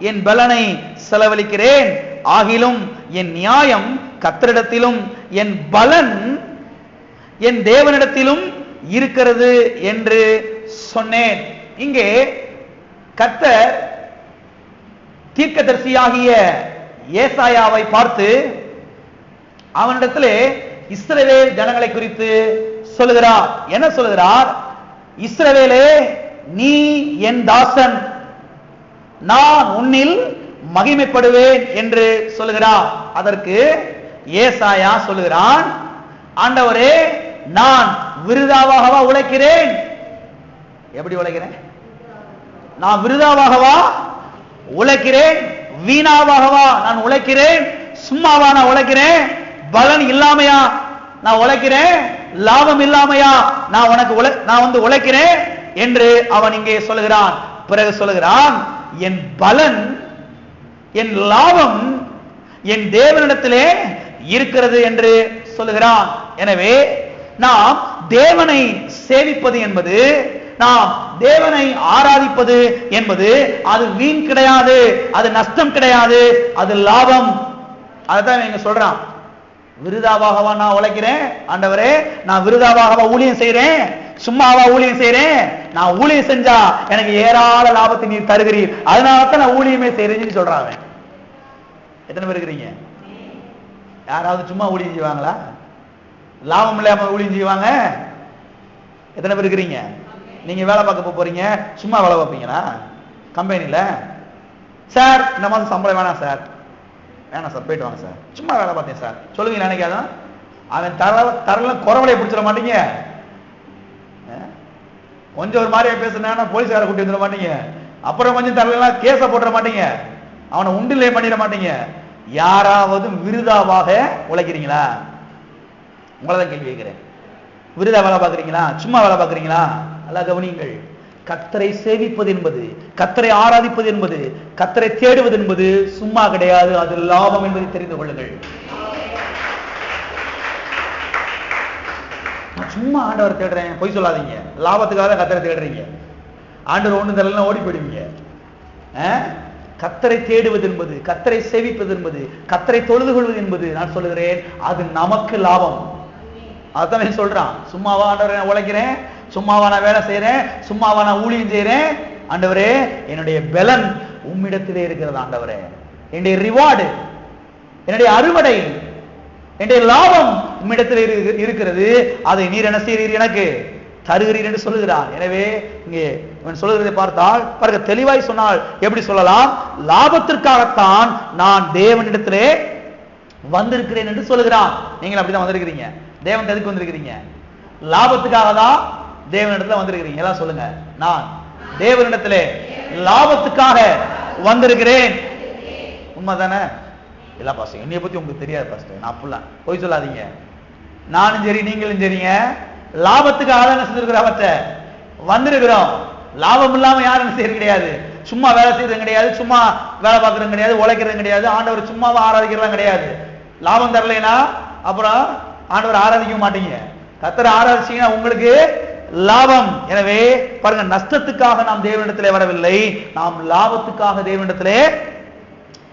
S1: என் பலனை செலவழிக்கிறேன், ஆகிலும் என் நியாயம் கர்த்தரிடத்திலும் என் பலன் என் தேவனிடத்திலும் இருக்கிறது என்று சொன்னேன். இங்கே கர்த்தர் தீர்க்கதரிசியாகிய ஏசாயாவை பார்த்து அவனிடத்திலே இஸ்ரவேல் ஜனங்களை குறித்து சொல்லுகிறார். என்ன சொல்லுகிறார்? இஸ்ரவேலே, நீ என் தாசன், நான் உன்னில் மகிமைப்படுவேன் என்று சொல்லுகிறார். அதற்கு ஏசாயா சொல்லுகிறான், ஆண்டவரே, நான் விருதாவாகவா உழைக்கிறேன்? எப்படி உழைக்கிறேன்? நான் விருதாவாகவா உழைக்கிறேன்? வீணாவாகவா நான் உழைக்கிறேன்? சும்மாவா நான் உழைக்கிறேன்? பலன் இல்லாமையா நான் உழைக்கிறேன்? லாபம் இல்லாமையா நான் வந்து உழைக்கிறேன் என்று அவன் இங்கே சொல்லுகிறான். பிறகு சொல்லுகிறான், என் பலன், என் லாபம் என் தேவனிடத்திலே இருக்கிறது என்று சொல்லுகிறான். எனவே நாம் தேவனை சேவிப்பது என்பது, நாம் தேவனை ஆராதிப்பது என்பது அது வீண் கிடையாது, அது நஷ்டம் கிடையாது, அது லாபம். அதுதான் இங்க சொல்றான். விருதாவாகவா நான் உழைக்கிறேன்? ஆண்டவரே, நான் விருதாவாகவா ஊழியம் செய்யறேன்? சும்மாவா ஊழியம் செய்யறேன்? நான் ஊழியம் செஞ்சா எனக்கு ஏராள லாபத்தை நீர் தருகிறீர், அதனாலதான் நான் ஊழியமே செய்யறேன்னு சொல்றாங்க. எத்தனை பேர் இருக்கிறீங்க? யாராவது சும்மா ஊழியம் செய்வாங்களா? லாபம் இல்லாம ஊழியம் செய்வாங்க? எத்தனை பேர் இருக்கிறீங்க? நீங்க வேலை பார்க்க போறீங்க, சும்மா வேலை பார்ப்பீங்களா கம்பெனில? சார், இந்த மாதிரி சம்பளம் வேணாம் சார். வேணாம் சார், போயிட்டு வாங்க சார், சும்மா வேலை பார்த்தேன் சார் சொல்லுவீங்க. நினைக்காதான் அவன் தரல குறவலையை பிடிச்சிட மாட்டீங்க. கொஞ்சம் ஒரு மாதிரியா பேசுனா போலீஸ்கார கூட்டி வந்துட மாட்டீங்க. அப்புறம் கொஞ்சம் தரலாம் கேஸ போட்டுற மாட்டீங்க, அவனை உண்டிலே பண்ணிட மாட்டீங்க. யாராவது விருதாவாக உழைக்கிறீங்களா? உங்களதான் கேள்வி கேட்கிறேன். விருதா வேலை பார்க்குறீங்களா? சும்மா வேலை பார்க்குறீங்களா? நல்லா கவனியுங்கள். கர்த்தரை சேவிப்பது என்பது, கர்த்தரை ஆராதிப்பது என்பது, கர்த்தரை தேடுவது என்பது சும்மா கிடையாது, அது லாபம் என்பதை தெரிந்து கொள்ளுங்கள். சும்மா ஆண்டவர் தேடுறேன், பொய் சொல்லாதீங்க. லாபத்துக்காக கத்தரை தேடுறீங்க. ஆண்டவர் ஒண்ணு தரலாம் ஓடி போயிடுவீங்க. கத்தரை தேடுவது என்பது, கத்தரை சேவிப்பது என்பது, கத்தரை தொழுது கொள்வது என்பது, நான் சொல்லுகிறேன், அது நமக்கு லாபம். அதான் சொல்றான். சும்மாவா ஆண்டவரே நான் உழைக்கிறேன், சும்மாவா நான் வேலை செய்யறேன், சும்மாவா நான் ஊழியம் செய்யறேன். ஆண்டவரே என்னுடைய பலன் உம்மிடத்திலே இருக்கிறது. ஆண்டவரே என்னுடைய ரிவார்டு, என்னுடைய அறுவடை, என்னுடைய லாபம் உம்மிடத்தில் இருக்கிறது. அதை நீர் என்ன செய்கிறீர், எனக்கு தருகிறீர் என்று சொல்லுகிறார். எனவே இங்கே இவன் சொல்லுகிறதை பார்த்தால் பாருங்க, தெளிவாய் சொன்னால் எப்படி சொல்லலாம், லாபத்திற்காகத்தான் நான் தேவனிடத்திலே வந்திருக்கிறேன் என்று சொல்லுகிறான். நீங்கள் அப்படிதான் வந்திருக்கிறீங்க. தேவன் எதுக்கு வந்திருக்கிறீங்க? லாபத்துக்காக தான் தேவனிடத்துல வந்திருக்கிறீங்க. எல்லாம் சொல்லுங்க, நான் தேவனிடத்திலே லாபத்துக்காக வந்திருக்கிறேன். உண்மைதானே? இல்ல பாஸ்டர், என்னைய பத்தி உங்களுக்கு தெரியாது பாஸ்டர், நான் அப்படிலாம் போய் சொல்லாதீங்க. நானும் சரி நீங்களும் சரிங்க, லாபத்துக்காக தான் செஞ்சிருக்கிறோம், அவற்றை வந்திருக்கிறோம். லாபம் இல்லாம யாரும் என்ன செய்யறது கிடையாது, சும்மா வேலை செய்யறது கிடையாது, சும்மா வேலை பார்க்கறது கிடையாது, உழைக்கிறது கிடையாது, ஆண்டவர் சும்மாவா ஆராதிக்கிறதா கிடையாது. லாபம் தரலைன்னா அப்புறம் ஆண்டவர் ஆராதிக்க மாட்டீங்க. கர்த்தரை ஆராதிச்சீங்கன்னா உங்களுக்கு லாபம். எனவே பாருங்க, நஷ்டத்துக்காக நாம் தேவனிடத்திலே வரவில்லை, நாம் லாபத்துக்காக தேவனிடத்திலே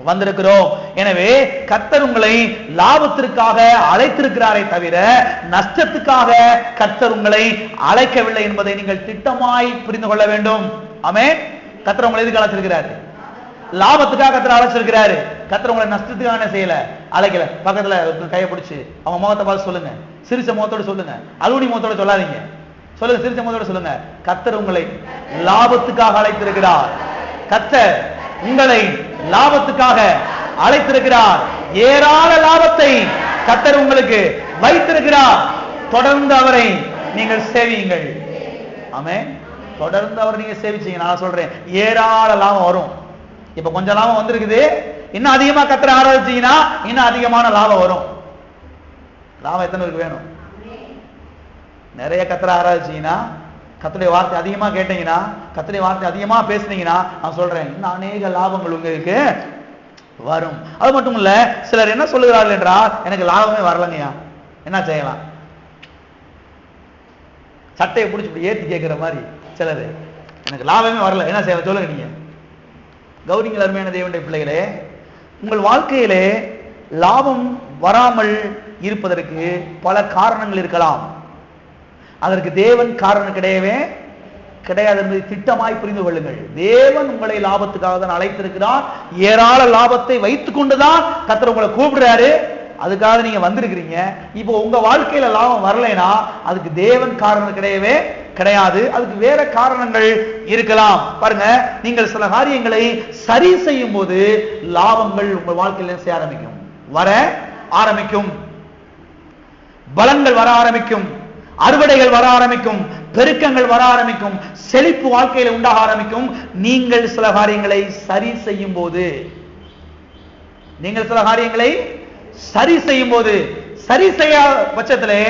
S1: வந்திருக்கிறோம். எனவே கர்த்தர் உங்களை லாபத்திற்காக அழைத்திருக்கிறாரே தவிர நஷ்டத்துக்காக கர்த்தர் உங்களை அழைக்கவில்லை என்பதை நீங்கள் திட்டமாய் புரிந்து கொள்ள வேண்டும். ஆமென். கர்த்தர் உங்களை எதுக்கு அழைச்சிருக்கிறாரு? லாபத்துக்காக கர்த்தர் அழைச்சிருக்கிறாரு. கர்த்தர் உங்களை நஷ்டத்துக்காக என்ன செய்யல, அழைக்கல. பக்கத்துல கையை பிடிச்சு அவங்க முகத்தை பார்த்து சொல்லுங்க, சிரிச்ச முகத்தோடு சொல்லுங்க, அலுவலி முகத்தோட சொல்லாதீங்க, சொல்லுங்க, சிரிச்ச முகத்தோட சொல்லுங்க, கர்த்தர் உங்களை லாபத்துக்காக அழைத்திருக்கிறார். கர்த்தர் உங்களை லாபத்துக்காக அழைத்திருக்கிறார். ஏராள லாபத்தை கர்த்தர் உங்களுக்கு வைத்திருக்கிறார். தொடர்ந்து அவரை நீங்கள் சேவியுங்கள். ஆமென். தொடர்ந்து அவரை நீங்க சேவிச்சீங்க, நான் சொல்றேன், ஏராள லாபம் வரும். இப்ப கொஞ்சம் லாபம் வந்திருக்குது, இன்னும் அதிகமா கர்த்தரை ஆராதிச்சீங்கன்னா இன்னும் அதிகமான லாபம் வரும். லாபம் எத்தனை பேருக்கு வேணும்? நிறைய கர்த்தரை ஆராதிச்சீங்கன்னா, கர்த்தருடைய வார்த்தை அதிகமா கேட்டீங்கன்னா, கர்த்தருடைய வார்த்தை அதிகமா பேசுனீங்கன்னா, நான் சொல்றேன், இன்னும் அநேக லாபங்கள் உங்களுக்கு வரும். அது மட்டும் இல்ல, சிலர் என்ன சொல்லுகிறார்கள் என்றால், எனக்கு லாபமே வரலங்கய்யா, என்ன செய்யலாம்? சட்டையை பிடிச்சி இப்படி ஏத்தி கேட்கிற மாதிரி சிலர், எனக்கு லாபமே வரல, என்ன செய்யலாம் சொல்லுங்க. நீங்க கௌரிங்கள் அருமையான தேவனுடைய பிள்ளைகளே, உங்கள் வாழ்க்கையிலே லாபம் வராமல் இருப்பதற்கு பல காரணங்கள் இருக்கலாம். அதற்கு தேவன் காரணம் கிடையவே கிடையாது என்பதை திட்டமாய் புரிந்து கொள்ளுங்கள். தேவன் உங்களை லாபத்துக்காக தான் அழைத்திருக்கிறார். ஏராள லாபத்தை வைத்துக் கொண்டுதான் கர்த்தர் உங்களை கூப்பிடுறாரு. அதுக்காக நீங்க வந்திருக்கிறீங்க. இப்போ உங்க வாழ்க்கையில லாபம் வரலைன்னா அதுக்கு தேவன் காரணம் கிடையவே கிடையாது, அதுக்கு வேற காரணங்கள் இருக்கலாம். பாருங்க, நீங்கள் சில காரியங்களை சரி செய்யும் போது லாபங்கள் உங்கள் வாழ்க்கையில செய்ய ஆரம்பிக்கும், வர ஆரம்பிக்கும், பலன்கள் வர ஆரம்பிக்கும், அறுவடைகள் வர ஆரம்பிக்கும், பெருக்கங்கள் வர ஆரம்பிக்கும், செழிப்பு வாழ்க்கையில உண்டாக ஆரம்பிக்கும். நீங்கள் சில காரியங்களை சரி செய்யும் போது, நீங்கள் சில காரியங்களை சரி செய்யும் போது, சரி செய்ய பட்சத்திலே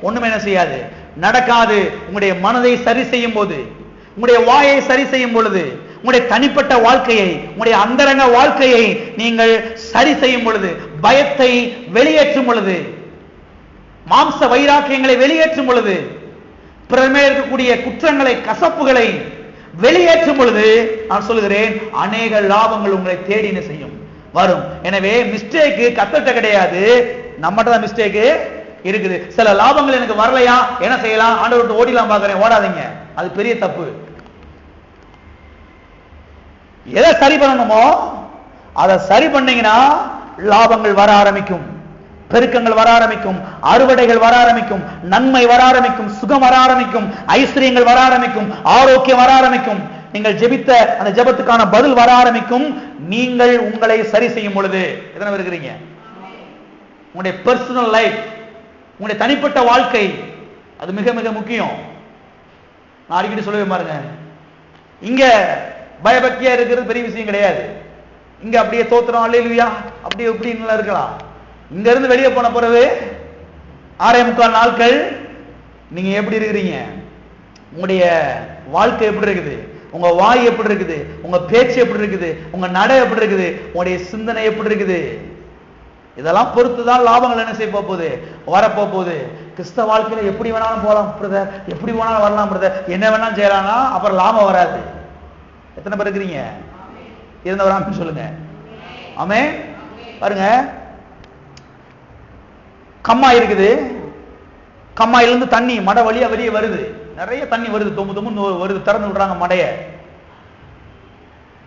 S1: ஒண்ணுமே என்ன செய்யாது, நடக்காது. உங்களுடைய மனதை சரி செய்யும் போது, உங்களுடைய வாயை சரி செய்யும் பொழுது, உங்களுடைய தனிப்பட்ட வாழ்க்கையை, உங்களுடைய அந்தரங்க வாழ்க்கையை நீங்கள் சரி செய்யும் பொழுது, பயத்தை வெளியேற்றும் பொழுது, மாம்ச வைராக்கியங்களை வெளியேற்றும் பொழுது, பிறர் மேல் இருக்கக்கூடிய குற்றங்களை, கசப்புகளை வெளியேற்றும் பொழுது, நான் சொல்லுகிறேன், அநேக லாபங்கள் உங்களை தேடின செய்யும், வரும். எனவே மிஸ்டேக்கு கர்த்தர்ட்ட கிடையாது, நம்மகிட்ட தான் மிஸ்டேக்கு இருக்குது. சில லாபங்கள் எனக்கு வரலையா, என்ன செய்யலாம்? ஆண்டவர்கிட்ட ஓடிலாம் பார்க்கிறேன், ஓடாதீங்க, அது பெரிய தப்பு. எதை சரி பண்ணணுமோ அதை சரி பண்ணீங்கன்னா லாபங்கள் வர ஆரம்பிக்கும், பெருக்கங்கள் வர ஆரம்பிக்கும், அறுவடைகள் வர ஆரம்பிக்கும், நன்மை வர ஆரம்பிக்கும், சுகம் வர ஆரம்பிக்கும், ஐஸ்வர்யங்கள் வர ஆரம்பிக்கும், ஆரோக்கியம் வர ஆரம்பிக்கும், நீங்கள் ஜெபித்த அந்த ஜெபத்துக்கான பதில் வர ஆரம்பிக்கும். நீங்கள் உங்களை சரி செய்யும் பொழுது எத்தனை பேர் இருக்கிறீங்க? உங்களுடைய பர்சனல் லைஃப், உங்களுடைய தனிப்பட்ட வாழ்க்கை, அது மிக மிக முக்கியம். நான் அடிக்கடி சொல்லவே பாருங்க, இங்க பயபக்தியா இருக்கிறது பெரிய விஷயம் கிடையாது. இங்க அப்படியே தோத்திரம் அல்லேலூயா அப்படியே இப்படின்னு இருக்கலாம். இங்க இருந்து வெளியே போன பிறகு 6.25 நாட்கள் நீங்க எப்படி இருக்கிறீங்க? உங்களுடைய வாழ்க்கை எப்படி இருக்குது? உங்க வாய் எப்படி இருக்குது? உங்க பேச்சு எப்படி இருக்குது? உங்க நடை எப்படி இருக்குது? உங்களுடைய சிந்தனை எப்படி இருக்குது? இதெல்லாம் பொறுத்துதான் லாபங்கள் என்ன செய்ய போகுது, வரப்போகுது. கிறிஸ்தவ வாழ்க்கையில எப்படி வேணாலும் போலாம் பிரதர், எப்படி வேணாலும் வரலாம் பிரதர், என்ன வேணாலும் செய்யலாம்னா அப்புறம் லாபம் வராது. எத்தனை பேர் இருக்கிறீங்க? இருந்தவரான்னு சொல்லுங்க. ஆமே. பாருங்க, கம்மாய் இருக்குது, கம்மாயிலிருந்து தண்ணி மடை வழியா வெளியே வருது, நிறைய தண்ணி வருது, தொம்பு தொம்பு வருது, திறந்து விடுறாங்க மடைய.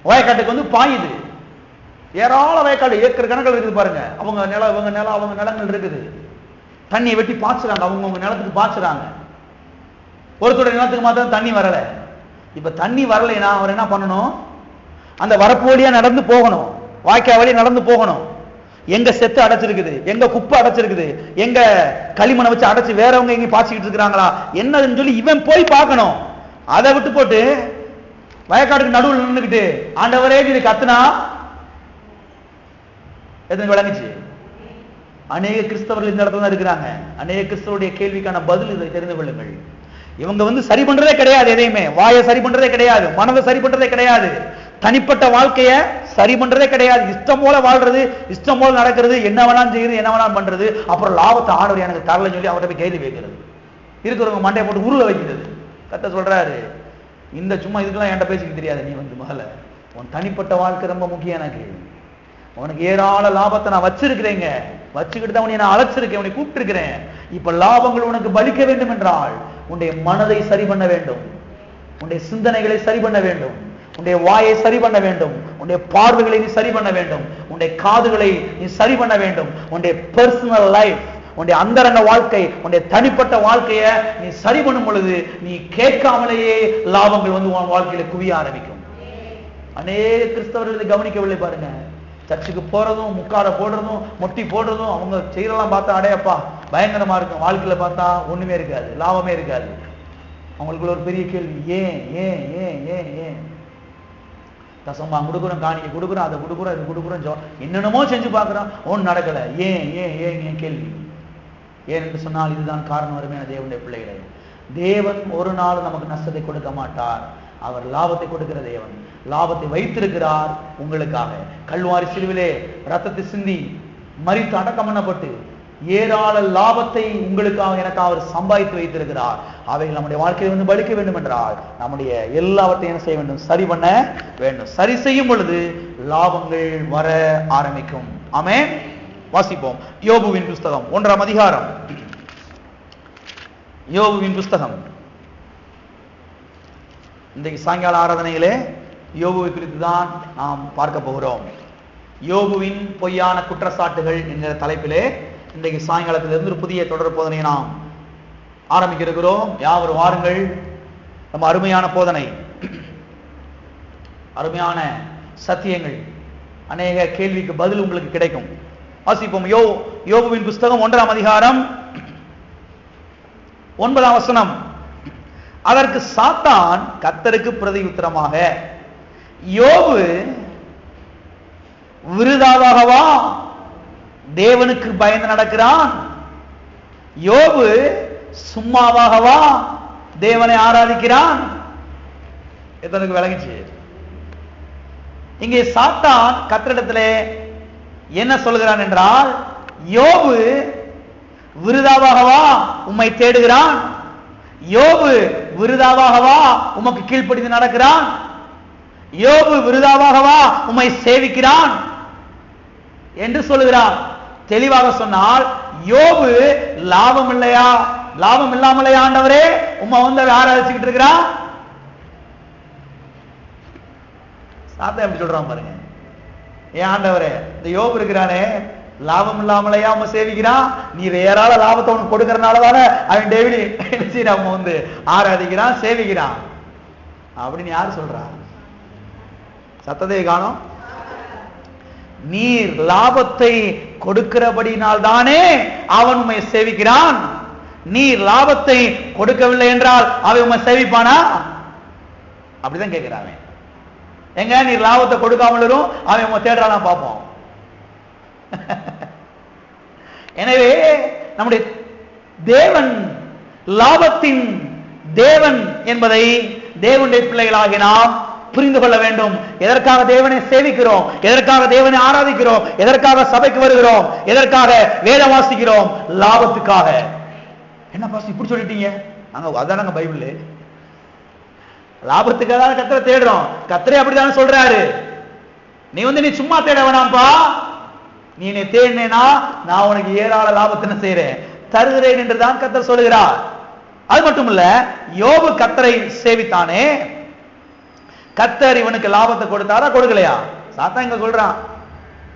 S1: வயக்காட்டுக்கு வந்து பாயுது, ஏராள வயக்காடு, ஏக்கர் கணக்கில் இருக்குது பாருங்க. அவங்க நிலம், இவங்க நிலம், அவங்க நிலங்கள் இருக்குது. தண்ணியை வெட்டி பாய்ச்சுறாங்க, அவங்க நிலத்துக்கு பாய்ச்சுறாங்க. ஒருத்தருடைய நிலத்துக்கு மாத்திரம் தண்ணி வரல. இப்ப தண்ணி வரலைன்னா அவர் என்ன பண்ணணும்? அந்த வரப்பு வழியா நடந்து போகணும், வாய்க்கா வழியா நடந்து போகணும். எங்க செத்து அடைச்சிருக்குது, எங்க குப்பை அடைச்சிருக்குது, எங்க களிமண்ணை வச்சு அடைச்சு வேறவங்க எங்க பாய்ச்சிக்கிட்டு இருக்கிறாங்களா என்னதுன்னு சொல்லி இவன் போய் பார்க்கணும். அதை விட்டு போட்டு வயக்காட்டுக்கு நடுவில் நின்றுக்கிட்டு ஆண்டவரே இது கத்துனா எத்தனை விளங்குச்சு? அநேக கிறிஸ்தவர்கள் இந்த இடத்துல தான் இருக்கிறாங்க. அநேக கிறிஸ்தவருடைய கேள்விக்கான பதில் இதை தெரிந்து கொள்ளுங்கள். இவங்க வந்து சரி பண்றதே கிடையாது, எதையுமே வாயை சரி பண்றதே கிடையாது, மனதை சரி பண்றதே கிடையாது, தனிப்பட்ட வாழ்க்கைய சரி பண்றதே கிடையாது. இஷ்டம் போல வாழ்றது, இஷ்டம் போல நடக்கிறது, என்ன வேணாலும் செய்யறது, என்ன வேணாலும் பண்றது. அப்புறம் லாபத்தை ஆண்டவர் எனக்கு தரலன்னு சொல்லி அவர்கிட்ட போய் கேள்வி வைக்கிறது, இருக்கிறவங்க மண்டையை போட்டு உருள வைக்கிறது. கத்த சொல்றாரு, இந்த சும்மா இதுக்கெல்லாம் என்கிட்ட பேசிக்க தெரியாது, நீ வந்து முதல்ல உன் தனிப்பட்ட வாழ்க்கை ரொம்ப முக்கியம். எனக்கு உனக்கு ஏராள லாபத்தை நான் வச்சிருக்கிறேங்க, வச்சுக்கிட்டு தான் உன்னை நான் அழைச்சிருக்கேன், உன்னை கூப்பிட்டு இருக்கிறேன். இப்ப லாபங்கள் உனக்கு பலிக்க வேண்டும் என்றால் உன்னுடைய மனதை சரி பண்ண வேண்டும், உன்னுடைய சிந்தனைகளை சரி பண்ண வேண்டும், உன்னுடைய வாயை சரி பண்ண வேண்டும், உன்னுடைய பார்வைகளை நீ சரி பண்ண வேண்டும், உன்னுடைய காதுகளை நீ சரி பண்ண வேண்டும், உன்னுடைய பர்சனல் லைஃப், உன்னுடைய அந்தரங்க வாழ்க்கை, உன்னுடைய தனிப்பட்ட வாழ்க்கையை நீ சரி பண்ணும் பொழுது நீ கேட்காமலேயே லாபங்கள் வந்து உன் வாழ்க்கையில குவிய ஆரம்பிக்கும். அநேக கிறிஸ்தவர்களை கவனிக்கவில்லை பாருங்க. சர்ச்சுக்கு போறதும், முக்காட போடுறதும், மொட்டி போடுறதும், அவங்க செய்யறதெல்லாம் பார்த்தா அடையப்பா பயங்கரமா இருக்கும். வாழ்க்கையில பார்த்தா ஒண்ணுமே இருக்காது, லாபமே இருக்காது. அவங்களுக்குள்ள ஒரு பெரிய கேள்வி, ஏன் ஏன் ஏன் ஏன் ஏன் தசமா கொடுக்குறோம், காணிக்கை கொடுக்குறோம், அதை கொடுக்குறோம், இது கொடுக்குறோம், என்னென்னமோ செஞ்சு பார்க்குறோம், ஒன்றும் நடக்கல. ஏன் ஏன் ஏன் ஏன் கேள்வி. ஏன் என்று சொன்னால் இதுதான் காரணம். வருமே தேவனுடைய பிள்ளைகளே, தேவன் ஒரு நாள் நமக்கு நஷ்டத்தை கொடுக்க மாட்டார். அவர் லாபத்தை கொடுக்கிற தேவன். லாபத்தை வைத்திருக்கிறார் உங்களுக்காக. கல்வாரி சிலுவிலே ரத்தத்தை சிந்தி மரித்து அடக்கம் பண்ணப்பட்டு ஏராள லாபத்தை உங்களுக்காக எனக்காக அவர் சம்பாதித்து வைத்திருக்கிறார். அவைகள் நம்முடைய வாழ்க்கையை வந்து பலிக்க வேண்டும் என்றால் நம்முடைய எல்லாவற்றையும் என்ன செய்ய வேண்டும்? சரி பண்ண வேண்டும். சரி செய்யும் பொழுது லாபங்கள் வர ஆரம்பிக்கும். ஆமென். வாசிப்போம். யோபுவின் புஸ்தகம் 1ஆம் அதிகாரம். யோபுவின் புஸ்தகம். இன்றைக்கு சாயங்கால ஆராதனையிலே யோபுவை குறித்து தான் நாம் பார்க்க போகிறோம். யோபுவின் பொய்யான குற்றச்சாட்டுகள் என்கிற தலைப்பிலே இன்றைக்கு சாயங்காலத்திலிருந்து ஒரு புதிய தொடர் போதனையை நாம் ஆரம்பிக்க இருக்கிறோம். யாவரும் வாருங்கள். நம்ம அருமையான போதனை, அருமையான சத்தியங்கள், அநேக கேள்விக்கு பதில் உங்களுக்கு கிடைக்கும். வாசிப்போம். யோபுவின் புஸ்தகம் 1ஆம் அதிகாரம் 9ஆம் வசனம். அதற்கு சாத்தான் கர்த்தருக்கு பிரதி உத்தரமாக, யோபு விருதாவாகவா தேவனுக்கு பயந்து நடக்கிறான்? யோபு சும்மாவாகவா தேவனை ஆராதிக்கிறான்? எத்தனைக்கு விளங்கிச்சு? இங்கே சாத்தான் கர்த்தரிடத்திலே என்ன சொல்கிறான் என்றால், யோபு விருதாவாகவா உம்மை தேடுகிறான்? யோபு விருதாவாகவா உமக்கு கீழ்ப்படிந்து நடக்கிறான்? யோபு விருதாவாகவா உம்மை சேவிக்கிறான் என்று சொல்லுகிறான். தெளிவாக சொன்னால், யோபு லாபம் இல்லையா, லாபம் இல்லாமலையா ஆண்டவரே உம்மை வந்து ஆராதிச்சுக்கிட்டு இருக்கிறான்? சாத்தான் எப்படி சொல்றான் பாருங்க. ஏன் ஆண்டவரே, இந்த யோபு இருக்கிறானே லாபம் இல்லாமலையா அவன் சேவிக்கிறான்? நீ ஏராள லாபத்தை அவனுக்கு கொடுக்கறனால தானே அவன் டெய்லி நம்ம வந்து ஆராதிக்கிறான், சேவிக்கிறான் அப்படின்னு யாரு சொல்றா? சத்தத்தை காணோம். நீர் லாபத்தை கொடுக்கிறபடினால் தானே அவன் உம்மை சேவிக்கிறான். நீர் லாபத்தை கொடுக்கவில்லை என்றால் அவன் உம்மை சேவிப்பானா? அப்படிதான் கேட்கிறான். எங்க நீர் லாபத்தை கொடுக்காமலும் அவன் உம்மை தேடுறானா பார்ப்போம். எனவே நம்முடைய தேவன் லாபத்தின் தேவன் என்பதை தேவனுடைய பிள்ளைகளாகி நாம் புரிந்து கொள்ள வேண்டும். எதற்காக தேவனை சேவிக்கிறோம், எதற்காக தேவனை ஆராதிக்கிறோம், எதற்காக சபைக்கு வருகிறோம், எதற்காக வேதம் வாசிக்கிறோம்? லாபத்துக்காக. என்ன பாஸ் இப்படி சொல்லிட்டீங்க? அதானங்க பைபிள். லாபத்துக்காக தான் கர்த்தரை தேடுறோம். கர்த்தரே அப்படிதான் சொல்றாரு. நீ நீ சும்மா தேட வேணாம்பா, நீ என்னை தேடினேனா நான் உனக்கு ஏராள லாபத்தின செய்றேன், தருகிறேன் என்றுதான் கர்த்தர் சொல்லுகிறார். அது மட்டும் இல்ல, யோபு கர்த்தரை சேவித்தானே, கர்த்தர் இவனுக்கு லாபத்தை கொடுத்தாரா கொடுக்கலையா? சாத்தான் இங்க சொல்றான்,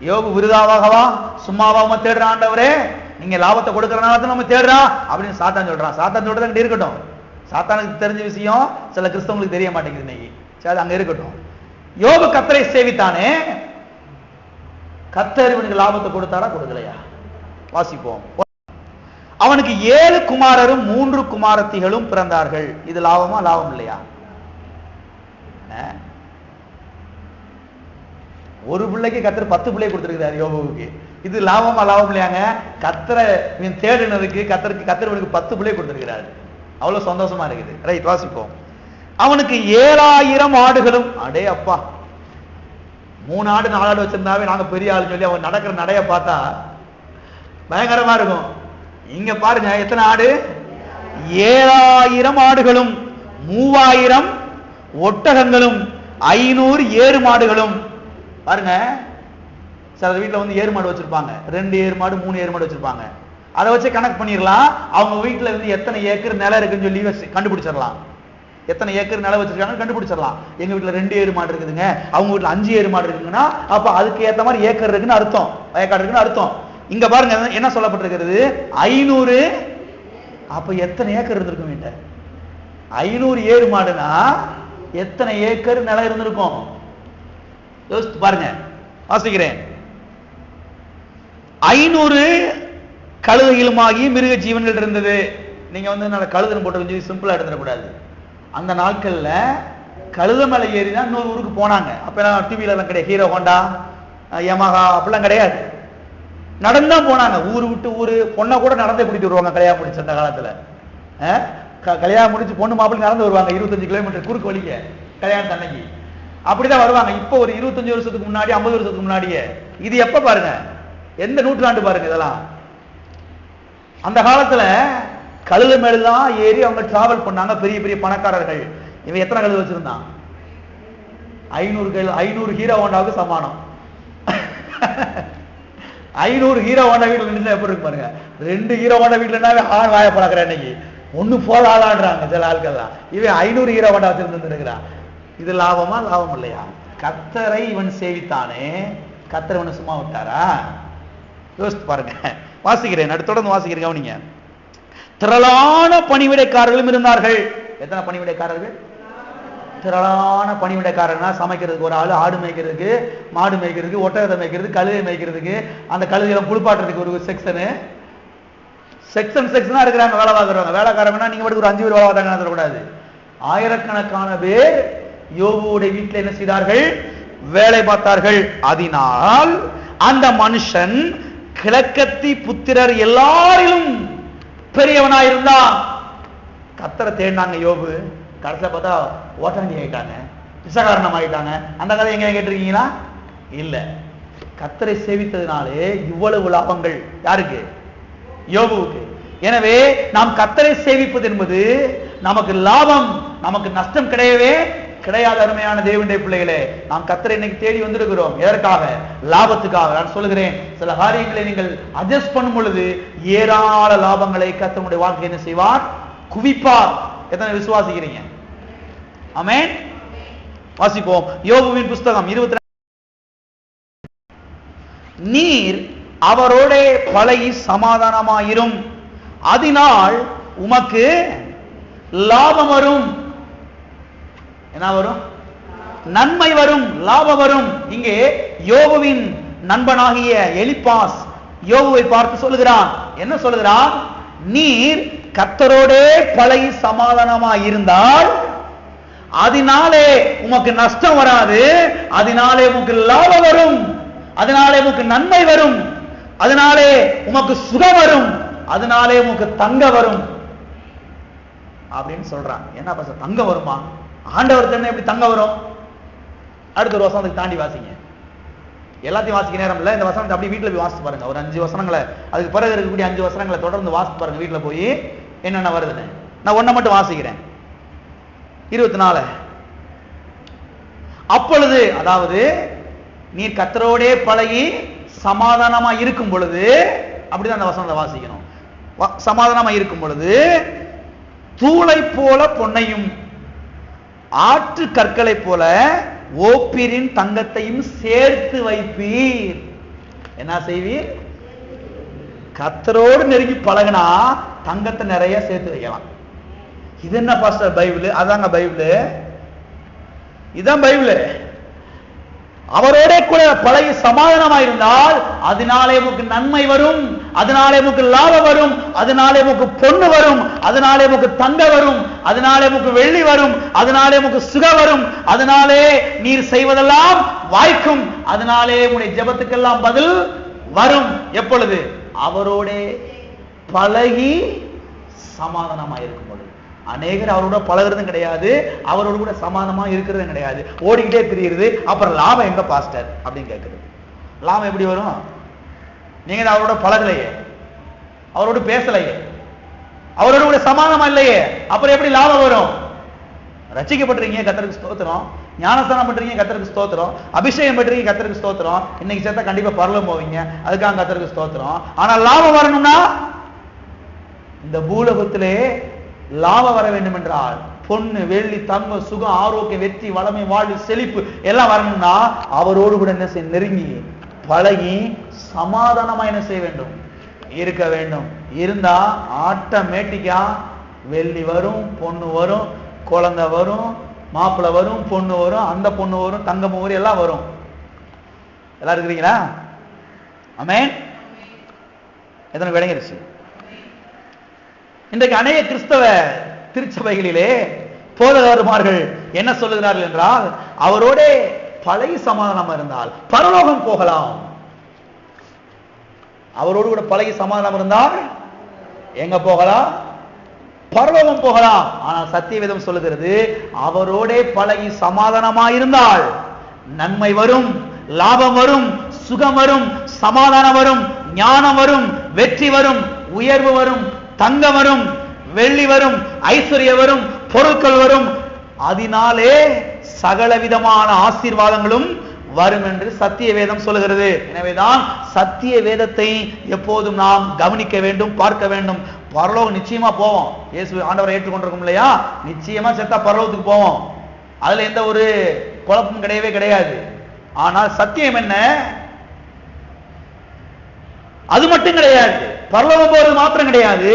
S1: யோபு விருதாவாகவா சும்மாவாம தேடுற ஆண்டவரே, நீங்க லாபத்தை கொடுக்கறனால தான் நம்ம தேடுறான் அப்படின்னு சாத்தான் சொல்றான். சாத்தான் சொல்றது அங்க இருக்கட்டும். சாத்தானுக்கு தெரிஞ்ச விஷயம் சில கிறிஸ்தவங்களுக்கு தெரிய மாட்டேங்குது இன்னைக்கு. சரி, அங்க இருக்கட்டும். யோபு கர்த்தரை சேவித்தானே, கர்த்தர் இவனுக்கு லாபத்தை கொடுத்தாரா கொடுக்கலையா? வாசிப்போம். அவனுக்கு 7 குமாரரும் 3 குமாரத்திகளும் பிறந்தார்கள். இது லாபமா லாபம் இல்லையா? ஒரு பிள்ளைக்கு கர்த்தர் 10 பிள்ளை கொடுத்திருக்கிறார் யோபுவுக்கு. இது லாபமா லாபம் இல்லையாங்க? கர்த்தரை தேடினதுக்கு கர்த்தர் இவனுக்கு 10 பிள்ளை கொடுத்திருக்கிறார். அவ்வளவு சந்தோஷமா இருக்குது. ரைட், வாசிப்போம். அவனுக்கு 7000 ஆடுகளும். அடே அப்பா, 3 ஆடு 4 ஆடு வச்சிருந்தாவே நாங்க பெரிய ஆளு சொல்லி அவன் நடக்கிற நடைய பார்த்தா பயங்கரமா இருக்கும். இங்க பாருங்க எத்தனை ஆடு? 7000 ஆடுகளும் 3000 ஒட்டகங்களும் 500 ஏறு மாடுகளும். பாருங்க, சில வீட்டுல ஏறு மாடு வச்சிருப்பாங்க, 2 ஏறு மாடு 3 ஏறு மாடு வச்சிருப்பாங்க. அதை வச்சு கணக்கு பண்ணிடலாம் அவங்க வீட்டுல எத்தனை ஏக்கர் நிலம் இருக்குன்னு சொல்லி கண்டுபிடிச்சிடலாம். எத்தனை ஏக்கர் நிலம் வச்சிருக்காங்க கண்டுபிடிச்சிடலாம். எங்க வீட்டுல 2 ஏறு மாடு இருக்குதுங்க, அவங்க வீட்டுல 5 ஏறு மாடு இருக்குங்கன்னா அப்ப அதுக்கு ஏத்த மாதிரி ஏக்கர் இருக்குன்னு அர்த்தம், வயக்காடு இருக்குன்னு அர்த்தம். இங்க பாருங்க என்ன சொல்லப்பட்டிருக்கிறது? 500. அப்ப எத்தனை ஏக்கர் இருந்திருக்கும் வீட்டை? 500 ஏறு மாடுனா எத்தனை ஏக்கர் நிலம் இருந்திருக்கும்? யோசித்து பாருங்க. வாசிக்கிறேன். 500 கழுதைகளுமாகி மிருக ஜீவன்கள் இருந்தது. நீங்க கழுதன் போட்டு கொஞ்சம் சிம்பிளா எடுத்துடக்கூடாது. அந்த நாட்கள்ல கழுத மேல ஏறி தான் இன்னொரு ஊருக்கு போனாங்க. அப்ப டிவில எல்லாம் கிடையாது, ஹீரோ ஹோண்டா யமஹா அப்படிலாம் கிடையாது. நடந்துதான் போனாங்க. ஊரு விட்டு ஊரு. பொண்ணை கூட நடந்தே கூட்டிட்டு வருவாங்க கல்யாணம் முடிச்சு. அந்த காலத்துல கல்யாணம் முடிச்சு பொண்ணு மாப்பிள்ளை நடந்து வருவாங்க 25 கிலோமீட்டர் குறுக்கு வழிக்க கல்யாணம் அன்னைக்கு. அப்படிதான் வருவாங்க. இப்போ ஒரு 25 வருஷத்துக்கு முன்னாடி 50 வருஷத்துக்கு முன்னாடியே. இது எப்ப பாருங்க, எந்த நூற்றாண்டு பாருங்க இதெல்லாம். அந்த காலத்துல கழுத மேலாம் ஏறி அவங்க டிராவல் பண்ணாங்க பெரிய பெரிய பணக்காரர்கள். இவன் எத்தனை கழுத வச்சிருந்தான்? 500 ஹீரோ ஹோண்டாவுக்கு சமானம். 500 ஹீரோ ஹோண்டா வீட்டுல நின்று எப்படி இருக்கு பாருங்க. 2 ஹீரோ ஹோண்டா வீட்டுலனாவே ஆண் வாய பழக்கிற இன்னைக்கு ஒண்ணு போல ஆளாடுறாங்க சில ஆட்கள் தான். இவன் 500 ஹீரோ ஹோண்டா வச்சிருந்து இருக்கிறான். இது லாபமா லாபம் இல்லையா? கர்த்தரை இவன் சேவித்தானே, கர்த்தர் இவனை சும்மா விட்டாரா? யோசித்து பாருங்க. வாசிக்கிறேன், தொடர்ந்து வாசிக்கிறேன், கவனிங்க. திரளான பணிவிடைக்காரர்களும் இருந்தார்கள். எத்தனை பணிவிடைக்காரர்கள்? திரளான பணிவிடைக்காரர்னா சமைக்கிறதுக்கு ஒரு ஆளு, ஆடு மேய்க்கிறதுக்கு, மாடு மேய்க்கிறதுக்கு, ஒட்டகத்தை மேய்க்கிறதுக்கு, கழுதை மேய்க்கிறதுக்கு, அந்த கழுதையெல்லாம் குளிப்பாட்டுறதுக்கு ஒரு செக்ஷனா இருக்கிறாங்க வேலை பார்க்குறவங்க. வேலைக்காரங்கன்னா நீங்க மட்டும் ஒரு 5 பேர் வேலை பார்த்தாங்கன்னு சொல்லக்கூடாது. ஆயிரக்கணக்கான பேர் யோபுவுடைய வீட்டில் என்ன செய்தார்கள்? வேலை பார்த்தார்கள். அதனால் அந்த மனுஷன் கிழக்கத்தி புத்திரர் எல்லாரிலும் பெரியவனாயிருந்தான். கர்த்தரை தேடினாங்க யோபு. கடைசியில பார்த்தா ஓட்டாண்டி ஆயிட்டாங்க, பிசகாரணம் ஆயிட்டாங்க. அந்த கதை எங்க கேட்டிருக்கீங்களா? இல்ல. கர்த்தரை சேவித்ததினாலே இவ்வளவு லாபங்கள் யாருக்கு? யோபுவுக்கு. எனவே நாம் கர்த்தரை சேவிப்பது என்பது நமக்கு லாபம், நமக்கு நஷ்டம் கிடையவே கிடையாது. அருமையான தேவனுடைய பிள்ளைகளே, நாம் கர்த்தரை இன்னைக்கு தேடி வந்திருக்கிறோம். எதற்காக? லாபத்துக்காக. நான் சொல்லுகிறேன், சில காரியங்களை நீங்கள் அட்ஜஸ்ட் பண்ணும் பொழுது ஏராள லாபங்களை கர்த்தருடைய வாழ்க்கை என்ன செய்வார்? குவிப்பார். எத்தனை விசுவாசிக்கிறீங்க? ஆமென். வாசிப்போம். யோபுவின் புஸ்தகம் 22. நீர் அவரோட பழகி சமாதானமாயிரும், அதனால் உமக்கு லாபம் வரும். என்ன வரும்? நன்மை வரும், லாபம் வரும். இங்கே யோபுவின் நண்பனாகிய எலிப்பாஸ் யோபுவை பார்த்து சொல்லுகிறான். என்ன சொல்லுகிறான்? நீர் கர்த்தரோடே பழகி சமாதானமாய் இருந்தால் அதனாலே உமக்கு நஷ்டம் வராது, அதனாலே உமக்கு லாபம் வரும், அதனாலே உமக்கு நன்மை வரும், அதனாலே உமக்கு சுகம் வரும், அதனாலே உமக்கு தங்க வரும் அப்படின்னு சொல்றான். என்ன பச தங்க வருமா? ஆண்டவர் தானே எப்படி தங்க வரும்? அடுத்த ஒரு வசனத்துக்கு தாண்டி வாசிங்க. எல்லாத்தையும் வாசிக்க நேரம் இல்லை. இந்த வசனத்தை அப்படி வீட்டில் போய் வாசித்து பாருங்க. ஒரு 5 வசனங்களை, அதுக்கு பிறகு இருக்கக்கூடிய 5 வசனங்களை தொடர்ந்து வாசித்து பாருங்க வீட்டில் போய் என்னென்ன வருதுன்னு. நான் ஒன்றை மட்டும் வாசிக்கிறேன். 24. அப்பொழுது, அதாவது நீர் கர்த்தரோடே பழகி சமாதானமா இருக்கும் பொழுது, அப்படிதான் அந்த வசனத்தை வாசிக்கணும். சமாதானமா இருக்கும் பொழுது தூளை போல பொன்னையும் ஆற்று கற்களை போல ஓப்பீரின் தங்கத்தையும் சேர்த்து வைப்பீர். என்ன செய்வீர்? கர்த்தரோடு நெருங்கி பழகினா தங்கத்தை நிறைய சேர்த்து வைக்கலாம். இது என்ன பாஸ்டர் பைபிள்? அதாங்க பைபிள். இதுதான் பைபிள். அவரோட கூட பழகி சமாதானமா இருந்தால் அதனாலே உமக்கு நன்மை வரும், அதனாலே உமக்கு லாபம் வரும், அதனாலே உமக்கு பொண்ணு வரும், அதனாலே உமக்கு தங்க வரும், அதனாலே உமக்கு வெள்ளி வரும், அதனாலே உமக்கு சுக வரும், அதனாலே நீர் செய்வதெல்லாம் வாய்க்கும், அதனாலே உங்களுடைய ஜெபத்துக்கெல்லாம் பதில் வரும். எப்பொழுது? அவரோட பழகி சமாதானமா இருக்கும் பொழுது. அநேகர் அவரோட பழகிறதும் கிடையாது, அவரோட கூட சமாதானமா இருக்கிறதும் கிடையாது, ஓடிக்கிட்டே திரியுது. அப்புறம் லாபம் எங்க பாஸ்டர் அப்படின்னு கேட்குறது. லாபம் எப்படி வரும்? நீங்க அவரோட பழகலையே, அவரோட பேசலையே, அவரோட கூட சமாதானமா இல்லையே, அப்புறம் எப்படி லாபம் வரும்? ரட்சிக்கப்பட்டிருக்கீங்க, கர்த்தருக்கு ஸ்தோத்திரம். ஞானஸ்தானம் பண்றீங்க, கர்த்தருக்கு ஸ்தோத்திரம். அபிஷேகம் பண்றீங்க, கர்த்தருக்கு ஸ்தோத்திரம். இன்னைக்கு சேர்த்தா கண்டிப்பா பரலோகம் போவீங்க, அதுக்காக கர்த்தருக்கு ஸ்தோத்திரம். ஆனா லாபம் வரணும்னா, இந்த பூலோகத்திலே லாபம் வர வேண்டும் என்றால் பொண்ணு, வெள்ளி, தங்கம், சுகம், ஆரோக்கியம், வெற்றி, வளமை, வாழ்வு, செழிப்பு எல்லாம் வரணும்னா அவரோடு கூட என்ன செய்ய? நெருங்கி பழகி சமாதானமா என்ன செய்ய வேண்டும்? இருக்க வேண்டும். இருந்தா ஆட்டோமேட்டிக்கா வெள்ளி வரும், பொண்ணு வரும், குழந்தை வரும், மாப்பிள்ளை வரும், பொண்ணு வரும், அந்த பொண்ணு வரும், தங்கம் வரும், எல்லாம் வரும். எல்லாம் இருக்கிறீங்களா? ஆமென். எத்தனை விளங்கிருச்சு? இன்றைக்கு அநேக கிறிஸ்தவ திருச்சபைகளிலே போதகர்மார்கள் என்ன சொல்லுகிறார்கள் என்றால், அவரோட பழகி சமாதானம் இருந்தால் பரலோகம் போகலாம். அவரோடு கூட பழகி சமாதானம் இருந்தால் எங்க போகலாம்? பரலோகம் போகலாம். ஆனால் சத்தியவேதம் சொல்லுகிறது, அவரோட பழகி சமாதானமா இருந்தால் நன்மை வரும், லாபம் வரும், சுகம் வரும், சமாதானம் வரும், ஞானம் வரும், வெற்றி வரும், உயர்வு வரும், தங்கம் வரும், வெள்ளி வரும், ஐஸ்வர்யம் வரும், பொருட்கள் வரும், அதனாலே சகல விதமான ஆசீர்வாதங்களும் வரும் என்று சத்திய வேதம் சொல்லுகிறது. எனவேதான் சத்திய வேதத்தை எப்போதும் நாம் கவனிக்க வேண்டும், பார்க்க வேண்டும். பரலோகம் நிச்சயமா போவோம். இயேசு ஆண்டவரை ஏற்றுக்கொண்டிருக்கும் இல்லையா? நிச்சயமா செத்தா பரலோகத்துக்கு போவோம். அதுல எந்த ஒரு குழப்பமும் கிடையவே கிடையாது. ஆனால் சத்தியம் என்ன? அது மட்டும் கிடையாது, பரலோகம் போறது மாத்திரம் கிடையாது,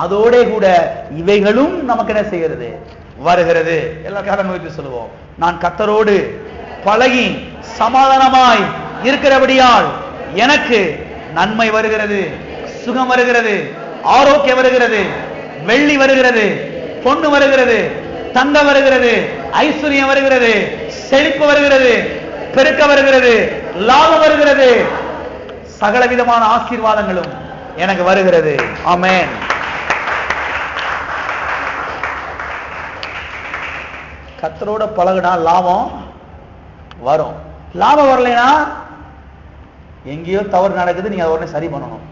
S1: அதோட கூட இவைகளும் நமக்கு என்ன செய்கிறது? வருகிறது. எல்லா காரணம் வைத்து சொல்லுவோம், நான் கர்த்தரோடு பழகி சமாதானமாய் இருக்கிறபடியால் எனக்கு நன்மை வருகிறது, சுகம் வருகிறது, ஆரோக்கியம் வருகிறது, வெள்ளி வருகிறது, பொண்ணு வருகிறது, தங்கம் வருகிறது, ஐஸ்வர்யம் வருகிறது, செழிப்பு வருகிறது, பெருக்க வருகிறது, லாபம் வருகிறது, சகல விதமான ஆசீர்வாதங்களும் எனக்கு வருகிறது. ஆமென். கர்த்தரோட பழகுனா லாபம் வரும். லாபம் வரலைனா எங்கேயோ தவறு நடக்குது, நீங்க அதை உடனே சரி பண்ணணும்.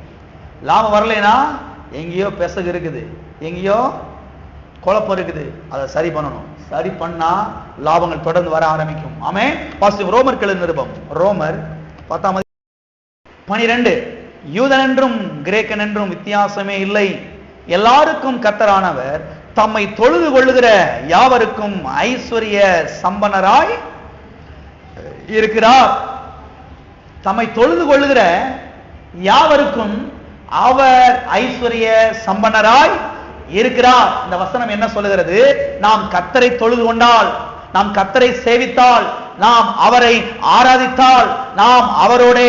S1: லாபம் வரலைனா எங்கேயோ பெசகு இருக்குது, எங்கேயோ குழப்பம் இருக்குது, அதை சரி பண்ணணும். சரி பண்ணா லாபங்கள் தொடர்ந்து வர ஆரம்பிக்கும். ஆமென். பாசிட்டிவ். ரோமர் கெழு நிருபம், ரோமர் 10:12. யூதன் என்றும் கிரேக்கன் என்றும் வித்தியாசமே இல்லை, எல்லாருக்கும் கர்த்தரானவர் தம்மை தொழுது கொள்ளுகிற யாவருக்கும் ஐஸ்வர்ய சம்பன்னராய் இருக்கிறார். தம்மை தொழுது கொள்ளுகிற யாவருக்கும் அவர் ஐஸ்வர்ய சம்பன்னராய் இருக்கிறார். இந்த வசனம் என்ன சொல்லுகிறது? நாம் கர்த்தரை தொழுது கொண்டால், நாம் கர்த்தரை சேவித்தால், நாம் அவரை ஆராதித்தால், நாம் அவரோட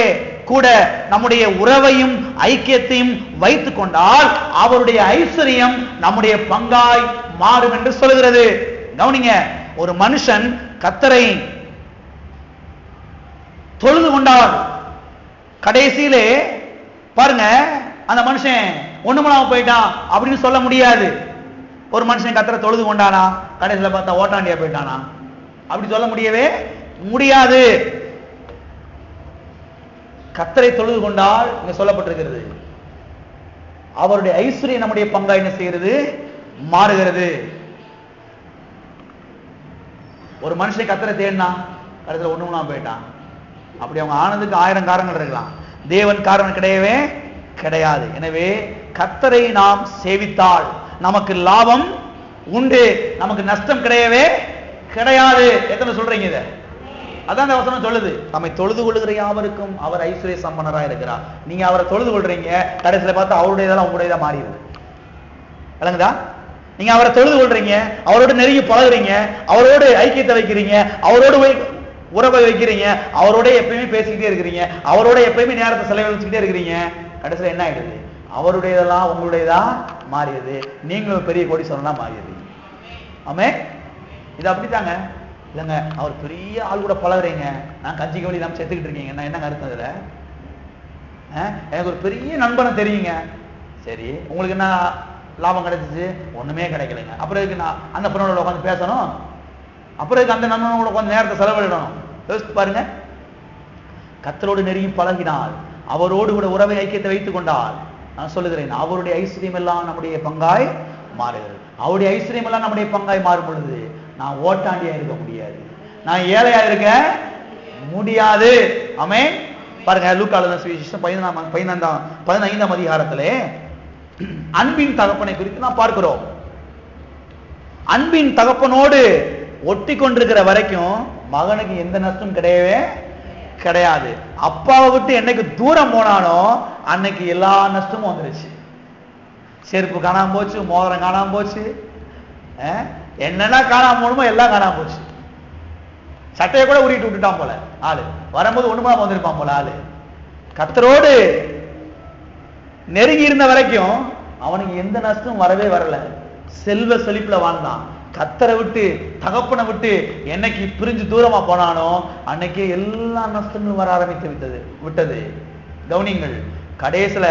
S1: கூட நம்முடைய உறவையும் ஐக்கியத்தையும் வைத்துக் கொண்டால் அவருடைய ஐஸ்வர்யம் நம்முடைய பங்காய் மாறும் என்று சொல்லுகிறது. கவனிங்க, ஒரு மனுஷன் கர்த்தரை தொழுது கொண்டால் கடைசியிலே பாருங்க, அந்த மனுஷன் ஒண்ணுமலாம போயிட்டான் அப்படின்னு சொல்ல முடியாது. ஒரு மனுஷன் கர்த்தரை தொழுது கொண்டானா கடைசியில பார்த்தா ஓட்டாண்டியா போயிட்டானா அப்படி சொல்ல முடியவே முடியாது. கர்த்தரை தொழுது கொண்டால் இங்க சொல்லப்பட்டிருக்கிறது, அவருடைய ஐஸ்வர்யம் நம்முடைய பங்கா என்ன செய்கிறது? மாறுகிறது. ஒரு மனுஷன் கர்த்தரை தேடினா கடைசியில் ஒண்ணுமா போயிட்டான். அப்படி அவங்க ஆனதுக்கு 1000 காரணங்கள் இருக்கலாம். தேவன் காரணம் கிடையவே கிடையாது. எனவே கர்த்தரை நாம் சேவித்தால் நமக்கு லாபம் உண்டு, நமக்கு நஷ்டம் கிடையவே கிடையாது. எத்தனை சொல்றீங்க இத? அதான் இந்த வசனம் சொல்லுது. நம்மை தொழுது கொள்ளுகிற யாவருக்கும் அவர் ஐஸ்வர்ய சம்பன்னராக இருக்கிறார். நீங்க அவரை தொழுது கொள்றீங்க, கடைசியில பார்த்தா அவருடையதெல்லாம் உங்களுடையதான் மாறிடுது. விளங்குதா? நீங்க அவரை தொழுது கொள்றீங்க, அவரோடு நெருங்கி பழகுறீங்க, அவரோடு ஐக்கியத்தை வைக்கிறீங்க, அவரோடு உறவை வைக்கிறீங்க, அவரோட எப்பயுமே பேசிக்கிட்டே இருக்கிறீங்க, அவரோட எப்பயுமே நேரத்தை செலவழிச்சுக்கிட்டே இருக்கிறீங்க. கடைசியில் என்ன ஆயிடுது? அவருடையதெல்லாம் உங்களுடையதா மாறியது, நீங்களும் பெரிய கோடீஸ்வரனா மாறியது. ஆமே, இது அப்படித்தாங்க. இல்லைங்க, அவர் பெரிய ஆள் கூட பழகுறீங்க, நான் கஞ்சிக்கு வழி நம்ம செத்துக்கிட்டு இருக்கீங்க, நான் என்ன அர்த்தம் இதுல? எனக்கு ஒரு பெரிய நண்பனை தெரியுங்க, சரி உங்களுக்கு என்ன லாபம் கிடைச்சிச்சு? ஒண்ணுமே கிடைக்கலைங்க. அப்புறம் இதுக்கு நான் அந்த பொண்ணோட உட்காந்து பேசணும், அப்புறம் இதுக்கு அந்த நண்பனோட உட்காந்து நேரத்தை செலவிடணும். யோசித்து பாருங்க. கர்த்தரோடு நெருங்கி பழகினால், அவரோடு கூட உறவை ஐக்கியத்தை வைத்துக் கொண்டால், நான் சொல்லுகிறேன், அவருடைய ஐஸ்வர்யம் எல்லாம் நம்முடைய பங்காய் மாறுகிறது. அவருடைய ஐஸ்வர்யம் எல்லாம் நம்முடைய பங்காய் மாறும் பொழுது நான் ஓட்டாண்டியா இருக்க முடியாது, நான் ஏழையா இருக்க முடியாது. ஆமென். பாருங்க, லூக்கால சுவிசேஷம் 15ஆம் அதிகாரத்திலே அன்பின் தகப்பனை குறித்து நான் பார்க்கிறோம். அன்பின் தகப்பனோடு ஒட்டி கொண்டிருக்கிற வரைக்கும் மகனுக்கு எந்த நஷ்டம் கிடையவே கிடையாது. அப்பாவை விட்டு என்னைக்கு தூரம் போனானோ அன்னைக்கு எல்லா நஷ்டமும் வந்துருச்சு. செருப்பு காணாம போச்சு, மோதிரம் காணாம போச்சு, என்னென்ன காணாம போகணுமோ எல்லாம் காணாம போச்சு. சட்டையை கூட உருட்டு விட்டுட்டான் போல ஆளு, வரும்போது ஒண்ணுமா வந்திருப்பான் போல ஆளு. கர்த்தரோடு நெருங்கி இருந்த வரைக்கும் அவனுக்கு எந்த நஷ்டம் வரவே வரல, செல்வ செழிப்புல வாழ்ந்தான். கர்த்தரை விட்டு தகப்பனை விட்டு என்னைக்கு பிரிஞ்சு தூரமா போனானோ அன்னைக்கே எல்லா நஷ்டங்களும் வர ஆரம்பித்து விட்டது. கவனிங்கள், கடைசில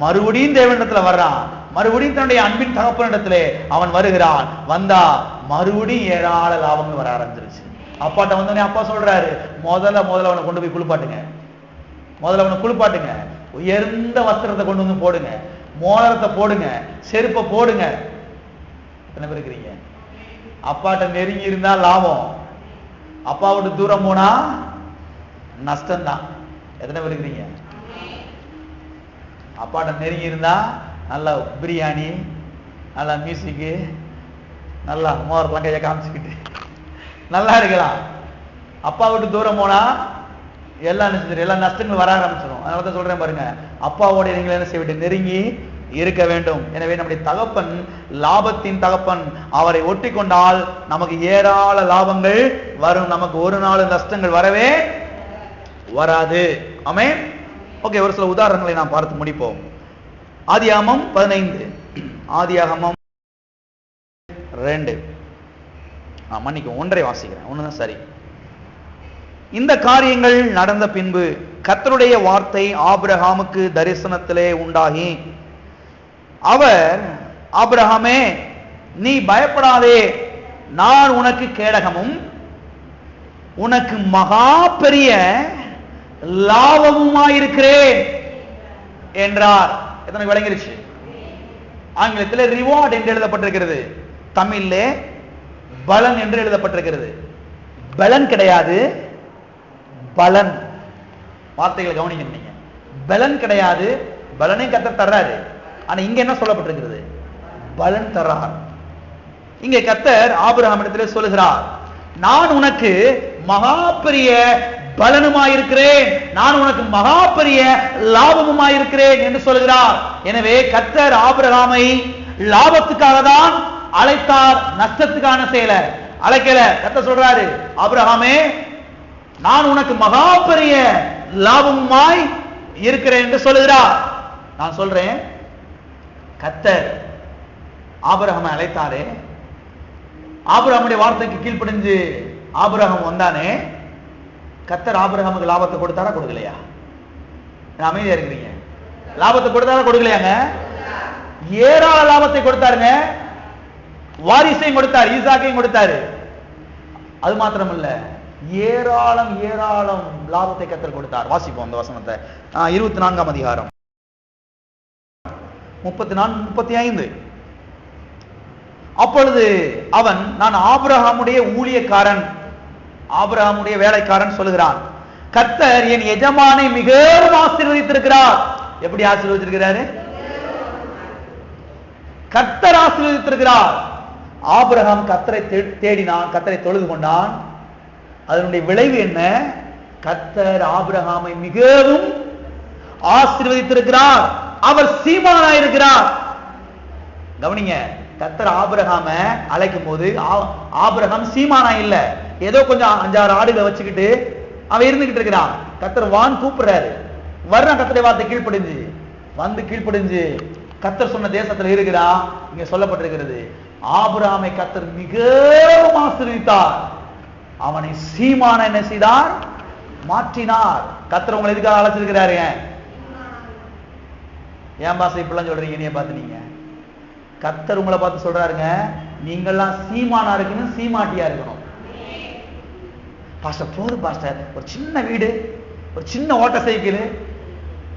S1: மறுபடியும் தேவனிடத்துல வர்றான், மறுபடியும் தன்னுடைய அன்பின் தகப்பனிடத்திலே அவன் வருகிறான். வந்தா மறுபடியும் ஏராள லாபங்கள் வர ஆரம்பிச்சிருச்சு. அப்பாட்ட வந்தோடனே அப்பா சொல்றாரு, முதல்ல அவனை கொண்டு போய் குளிப்பாட்டுங்க, முதல்ல அவனை குளிப்பாட்டுங்க, உயர்ந்த வஸ்திரத்தை கொண்டு வந்து போடுங்க, மோதிரத்தை போடுங்க, செருப்பை போடுங்க. எத்தனை பேர் இருக்கிறீங்க? அப்பாட்ட நெருங்கி இருந்தா லாபம், அப்பா விட்டு தூரம் போனா நஷ்டம்தான். எத்தனை பேர் இருக்கிறீங்க? அப்பாட்ட நெருங்கி இருந்தா நல்லா பிரியாணி, நல்லா மியூசிக்கு, நல்லா மோதிரத்தெல்லாம் கையை காமிச்சுக்கிட்டு நல்லா இருக்கலாம். அப்பா விட்டு தூரம் போனா எல்லா நஷ்டங்களும் வர ஆரம்பிச்சிடும். அதனால தான் சொல்றேன் பாருங்க, அப்பாவோட நீங்கள் என்ன செய்ய வேண்டும்? நெருங்கி இருக்க வேண்டும். எனவே நம்முடைய தகப்பன் லாபத்தின் தகப்பன், அவரை ஒட்டி கொண்டால் நமக்கு ஏராள லாபங்கள் வரும், நமக்கு ஒரு நாள் நஷ்டங்கள் வரவே வராது. ஆமென். ஓகே, ஒரு சில உதாரணங்களை நாம் பார்த்து முடிப்போம். ஆதியாகமம் 15, ஆதியாகமம் 2, மன்னிக்கும் 1 வாசிக்கிறேன், 1 தான் சரி. இந்த காரியங்கள் நடந்த பின்பு கர்த்தருடைய வார்த்தை ஆபிரகாமுக்கு தரிசனத்திலே உண்டாகி, அவர், ஆபிரகாமே நீ பயப்படாதே, நான் உனக்கு கேடகமும் உனக்கு மகா பெரிய லாபமுமாயிருக்கிறேன் என்றார். எத்தனை விளங்கிருச்சு? ஆங்கிலத்தில் ரிவார்ட் என்று எழுதப்பட்டிருக்கிறது, தமிழ்ல பலன் என்று எழுதப்பட்டிருக்கிறது. பலன் கிடையாது, பலன். வார்த்தைகளை கவனிக்கணும் நீங்க. பலன் கிடையாது, பலனை கர்த்தர் தர்றாரு. ஆனா இங்க என்ன சொல்லப்பட்டிருக்கிறது? பலன் தர்றார். இங்க கர்த்தர் ஆபிரகாமிடத்திலே சொல்லுகிறார், நான் உனக்கு மகா பெரிய பலனுமாயிருக்கிறேன், நான் உனக்கு மகா பெரிய லாபமுமாயிருக்கிறேன் என்று சொல்லுகிறார். எனவே கர்த்தர் ஆபிரகாமை லாபத்துக்காக தான் அழைத்தார், நஷ்டத்துக்கான செயல அழைக்கல. கர்த்தர் சொல்றாரு, ஆபிரகாமே நான் உனக்கு மகா பெரிய லாபமுமாய் இருக்கிறேன் என்று சொல்லுகிறார். நான் சொல்றேன், கர்த்தர் ஆபிரகாமை அழைத்தாரே, ஆபிரகாமுடைய வார்த்தைக்கு கீழ்ப்படிஞ்சு ஆபிரகாம் வந்தானே, கர்த்தர் ஆபிரகாமுக்கு லாபத்தை கொடுத்தாரா கொடுக்கலையா? அமைதியா இருக்கிறீங்க. லாபத்தை கொடுத்தாரா கொடுக்கலையாங்க? ஏராள லாபத்தை கொடுத்தாருங்க. வாரிசையும் கொடுத்தார், ஈசாக்கையும் கொடுத்தாரு. அது மாத்திரமல்ல, ஏராளம் ஏராளம் லாபத்தை கர்த்தர் கொடுத்தார். வாசிப்போம் அந்த வசனத்தை. 24ஆம் அதிகாரம் 34-35. அப்பொழுது அவன், நான் ஆபிரகாமுடைய ஊழியக்காரன், ஆபிரகாமுடைய வேலைக்காரன் சொல்லுகிறான், கர்த்தர் என் எஜமானை மிகவும் ஆசீர்வதித்திருக்கிறார். எப்படி ஆசீர்வதித்திருக்கிறாரு? கர்த்தர் ஆசீர்வதித்திருக்கிறார். ஆபிரகாம் கர்த்தரை தேடினான், கர்த்தரை தொழுது கொண்டான். அதனுடைய விளைவு என்ன? கர்த்தர் ஆபிரகாமை மிகவும் ஆசீர்வதித்திருக்கிறார். அவர் சீமானாயிருக்கிறார். கவனிங்க, கர்த்தர் ஆபிரகாம அழைக்கும் போது ஆபிரகாம் சீமானா இல்ல, ஏதோ கொஞ்சம் 5-6 ஆடுகளை வச்சுக்கிட்டு அவன் இருந்துகிட்டு இருக்கிறான். கர்த்தர் வான் கூப்பிடுறாரு, வர்றான். கர்த்தருடைய வார்த்தை கீழ்ப்படிஞ்சு வந்து கீழ்ப்படிஞ்சு கர்த்தர் சொன்ன தேசத்துல இருக்கிறான். இங்க சொல்லப்பட்டிருக்கிறது, ஆபிரகாமை கர்த்தர் மிகவும் ஆசீர்வதித்தார். அவனை சீமான என்ன செய்தார்? மாற்றினார். கர்த்தர் உங்களை எதுக்காக அழைச்சிருக்கிறாரு? ஏன் பாச இப்பெல்லாம் சொல்றீங்க? நீ பார்த்து நீங்க கர்த்தர் உங்களை பார்த்து சொல்றாருங்க, நீங்கெல்லாம் சீமானா இருக்கணும், சீமாட்டியா இருக்கணும். பாஸ்டர் போதும் பாஸ்டர், ஒரு சின்ன வீடு, ஒரு சின்ன ஓட்ட சைக்கிள்,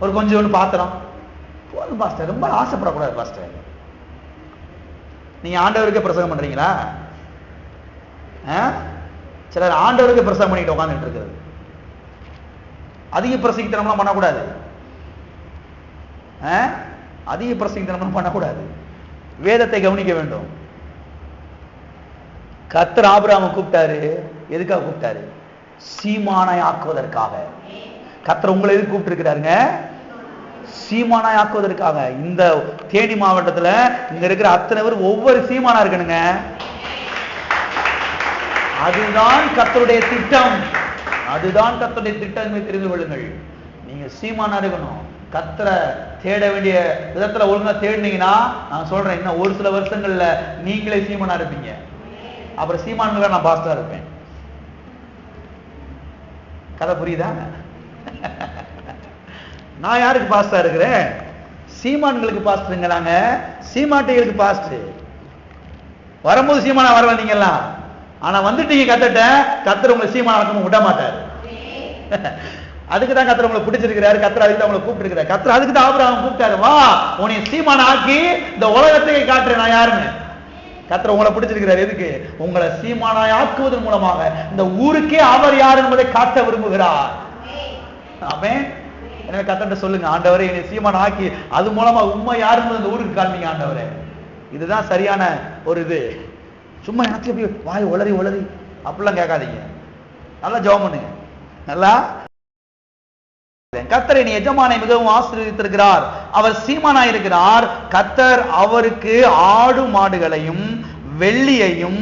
S1: ஒரு கொஞ்சோண்டு பாத்திரம் போதும் பாஸ்டர், ரொம்ப ஆசைப்படக்கூடாது பாஸ்டர். நீங்க ஆண்டவருக்கே பிரசங்கம் பண்றீங்களா? சிலர் ஆண்டவருக்கே பிரசங்கம் பண்ணிட்டு உட்காந்துட்டு இருக்கிறது. அதிக பிரசங்கித்தனம்லாம் பண்ணக்கூடாது. அதிக பிரசங்கித்தனம்லாம் பண்ணக்கூடாது. வேதத்தை கவனிக்க வேண்டும். கர்த்தர் ஆபிரகாமை கூப்பிட்டாரு. எதுக்காக கூப்பிட்டாரு? சீமானாய் ஆக்குவதற்காக. கர்த்தர் உங்களை எதுக்கு கூப்பிட்டு இருக்கிறாருங்க? சீமானாய் ஆக்குவதற்காக. இந்த தேனி மாவட்டத்துல இங்க இருக்கிற அத்தனை பேர் ஒவ்வொரு சீமானா இருக்கணுங்க. அதுதான் கர்த்தருடைய திட்டம். அதுதான் கர்த்தருடைய திட்டம். தெரிந்து கொள்ளுங்கள். நீங்க சீமானா இருக்கணும். கர்த்தரை தேட வேண்டிய விதத்துல ஒழுங்கா தேடினீங்கன்னா, நான் சொல்றேன், இன்னும் ஒரு சில வருஷங்கள்ல நீங்களே சீமானா இருப்பீங்க. அப்புறம் சீமான்கள நான் பாஸ்டா இருப்பேன். கதை புரியுதா? நான் யாருக்கு பாஸ்டா இருக்கிறேன்? சீமான்களுக்கு பாஸ்டருங்க. நாங்க சீமாட்டைகளுக்கு பாஸ்டர். வரும்போது சீமானா வரல நீங்கெல்லாம். ஆனா வந்துட்டீங்க கத்தட்ட, கர்த்தர் உங்களை சீமானா ஆக்க விட மாட்டாரு. அதுக்கு தான் கர்த்தர் உங்களை பிடிச்சிருக்கிறாரு. கர்த்தர் அதுக்கு தான் உங்களை கூப்பிட்டு இருக்கிறார். கர்த்தர் அதுக்கு தான் ஆபிரகாம் கூப்பிட்டாரு, வா உன்னை சீமானா ஆக்கி இந்த உலகத்தையே காட்டுறேன் நான் யாருன்னு. கர்த்தர் உங்களை பிடிச்சிருக்கிறார். எதுக்கு? உங்களை சீமானாய் ஆக்குவதன் மூலமாக இந்த ஊருக்கே அவர் யார் என்பதை காட்ட விரும்புகிறார். ஆமென். எனவே கர்த்தர்ட்ட சொல்லுங்க, ஆண்டவரே என்னை சீமானா ஆக்கி அது மூலமா உண்மை யார் என்பதை இந்த ஊருக்கு காண்பீங்க ஆண்டவரே. இதுதான் சரியான ஒரு இது. சும்மா எனக்கு எப்படி வாய் உளறி உளறி அப்படிலாம் கேட்காதீங்க. நல்லா ஜெபம் பண்ணுங்க. நல்லா கர்த்தர் என் எஜமானை மிகவும் ஆசீர்வதித்திருக்கிறார். அவர் சீமானாய் இருக்கிறார். கர்த்தர் அவருக்கு ஆடு மாடுகளையும் வெள்ளியையும்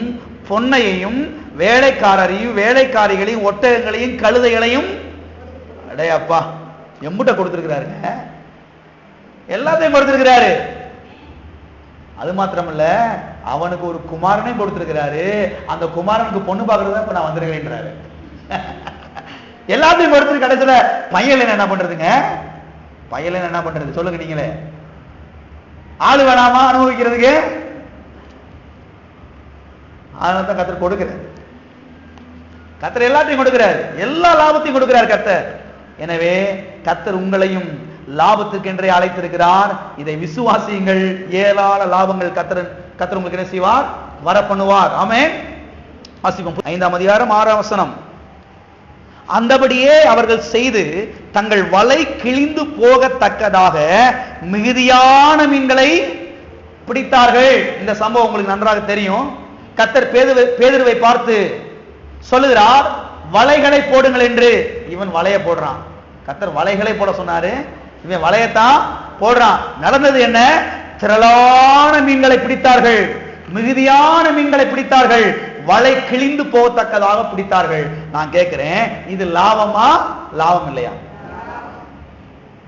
S1: பொன்னையையும் வேலைக்காரரையும் வேலைக்காரிகளையும் ஒட்டகங்களையும் கழுதைகளையும் அடே அப்பா எம்புட்ட கொடுத்திருக்கிறாருங்க. எல்லாத்தையும் கொடுத்திருக்கிறாரு. அது மாத்திரமல்ல, அவனுக்கு ஒரு குமாரனை கொடுத்திருக்கிறாரு. அந்த குமாரனுக்கு பொண்ணு பார்க்கறதா இப்ப நான் வந்திருக்கிறேன்றாரு. எல்லாத்தையும் கொடுத்து கடைசியில பையன் என்ன பண்றதுங்க? பையன் என்ன பண்றது சொல்லுங்க நீங்களே. ஆளு வேணாமா அனுபவிக்கிறதுக்கு? அதனால்தான் கர்த்தர் கொடுக்கிறார். கர்த்தர் எல்லாத்தையும் கொடுக்கிறார். எல்லா லாபத்தையும் கொடுக்கிறார் கர்த்தர். எனவே கர்த்தர் உங்களையும் லாபத்துக்கென்றே அழைத்திருக்கிறார். இதை விசுவாசியுங்கள். ஏராள லாபங்கள் கர்த்தர் உங்களுக்கு என்ன செய்வார்? வர பண்ணுவார். ஆமென். வாசிப்போம் 5ஆம் அதிகாரம் 6ஆம் வசனம். அந்தபடியே அவர்கள் செய்து தங்கள் வலை கிழிந்து போகத்தக்கதாக மிகுதியான மீன்களை பிடித்தார்கள். இந்த சம்பவம் உங்களுக்கு நன்றாக தெரியும். கர்த்தர் பேதுருவை பார்த்து சொல்லுகிறார், வலைகளை போடுங்கள் என்று. இவன் வலையை போடுறான். கர்த்தர் வலைகளை போட சொன்னாரு, இவன் வலையத்தான் போடுறான். நடந்தது என்ன? திரளான மீன்களை பிடித்தார்கள். மிகுதியான மீன்களை பிடித்தார்கள். வலை கிழிந்து போகத்தக்கதாக பிடித்தார்கள். நான் கேட்கிறேன், இது லாபமா லாபம் இல்லையா?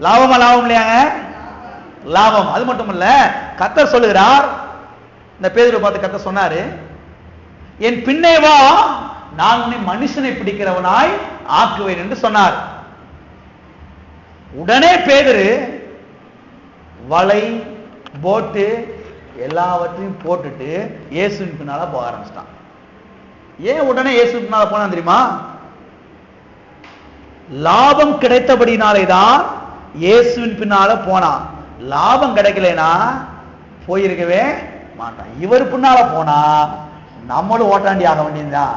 S1: லாபமா லாபம் இல்லையாங்க? லாபம். அது மட்டும் இல்ல, கர்த்தர் சொல்லுகிறார், இந்த பேதுருவை பார்த்து கர்த்தர் சொன்னாரு, என் பின்னே வா, நான் உன்னை மனுஷனை பிடிக்கிறவனாய் ஆக்குவேன் என்று சொன்னார். உடனே பேதுரு வலை போட்டு எல்லாவற்றையும் போட்டுட்டு இயேசுவின் பின்னால போக ஆரம்பிச்சிட்டான். ஏன் உடனே இயேசுவின் பின்னால போனா தெரியுமா? லாபம் கிடைத்தபடினாலே தான் இயேசுவின் பின்னால போனான். லாபம் கிடைக்கலனா போயிருக்கவே மாட்டான். இவர் பின்னால போனா நம்மளும் ஓட்டாண்டி ஆக வேண்டியதுதான்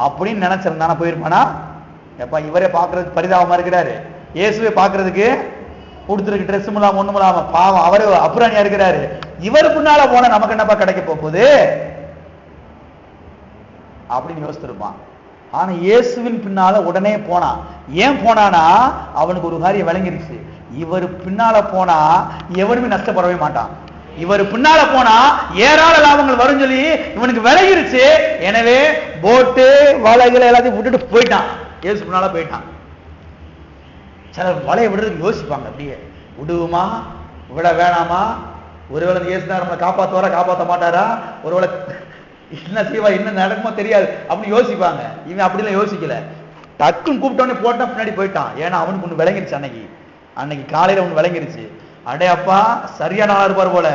S1: அப்படின்னு நினைச்சிருந்தானா போயிருப்பானா? எப்ப இவரே பாக்குறதுக்கு பரிதாபமா இருக்கிறாரு, இயேசுவே பாக்குறதுக்கு கொடுத்துருக்கு ட்ரெஸ் இல்லாம ஒண்ணும் இல்லாம பாவம் அவரு அப்புறாணியா இருக்கிறாரு. இவர் பின்னால போனா நமக்கு என்னப்பா கிடைக்க போகுது அப்படின்னு யோசிச்சிருப்பான். ஆனா இயேசுவின் பின்னால உடனே போனான். ஏன் போனானா அவனுக்கு ஒரு காரியம் விளங்கிருச்சு, இவர் பின்னால போனா எவனுமே நஷ்டப்படவே மாட்டான். இவர் பின்னால போனா ஏராள லாபங்கள் வரும் சொல்லி இவனுக்கு விளங்கிருச்சு. எனவே போட்டு வலைகளை எல்லாத்தையும் விட்டுட்டு போயிட்டான், இயேசு பின்னால போயிட்டான். சிலர் வலையை விடுறதுக்கு யோசிப்பாங்க, அப்படியே விடுவோமா விட வேணாமா, ஒருவேளை இயேசுதான் நம்மளை காப்பாற்றுவாரா காப்பாற்ற மாட்டாரா, ஒருவேளை என்ன செய்வா என்ன நடக்குமோ தெரியாது அப்படின்னு யோசிப்பாங்க. இவன் அப்படிலாம் யோசிக்கல, டக்குன்னு கூப்பிட்டோன்னே போட்டான், பின்னாடி போயிட்டான். ஏன்னா அவனுக்கு ஒன்று விளங்கிருச்சு, அன்னைக்கு காலையில ஒன்று விளங்கிருச்சு. அடே அப்பா சரியான ஆளா இருப்பார் போல,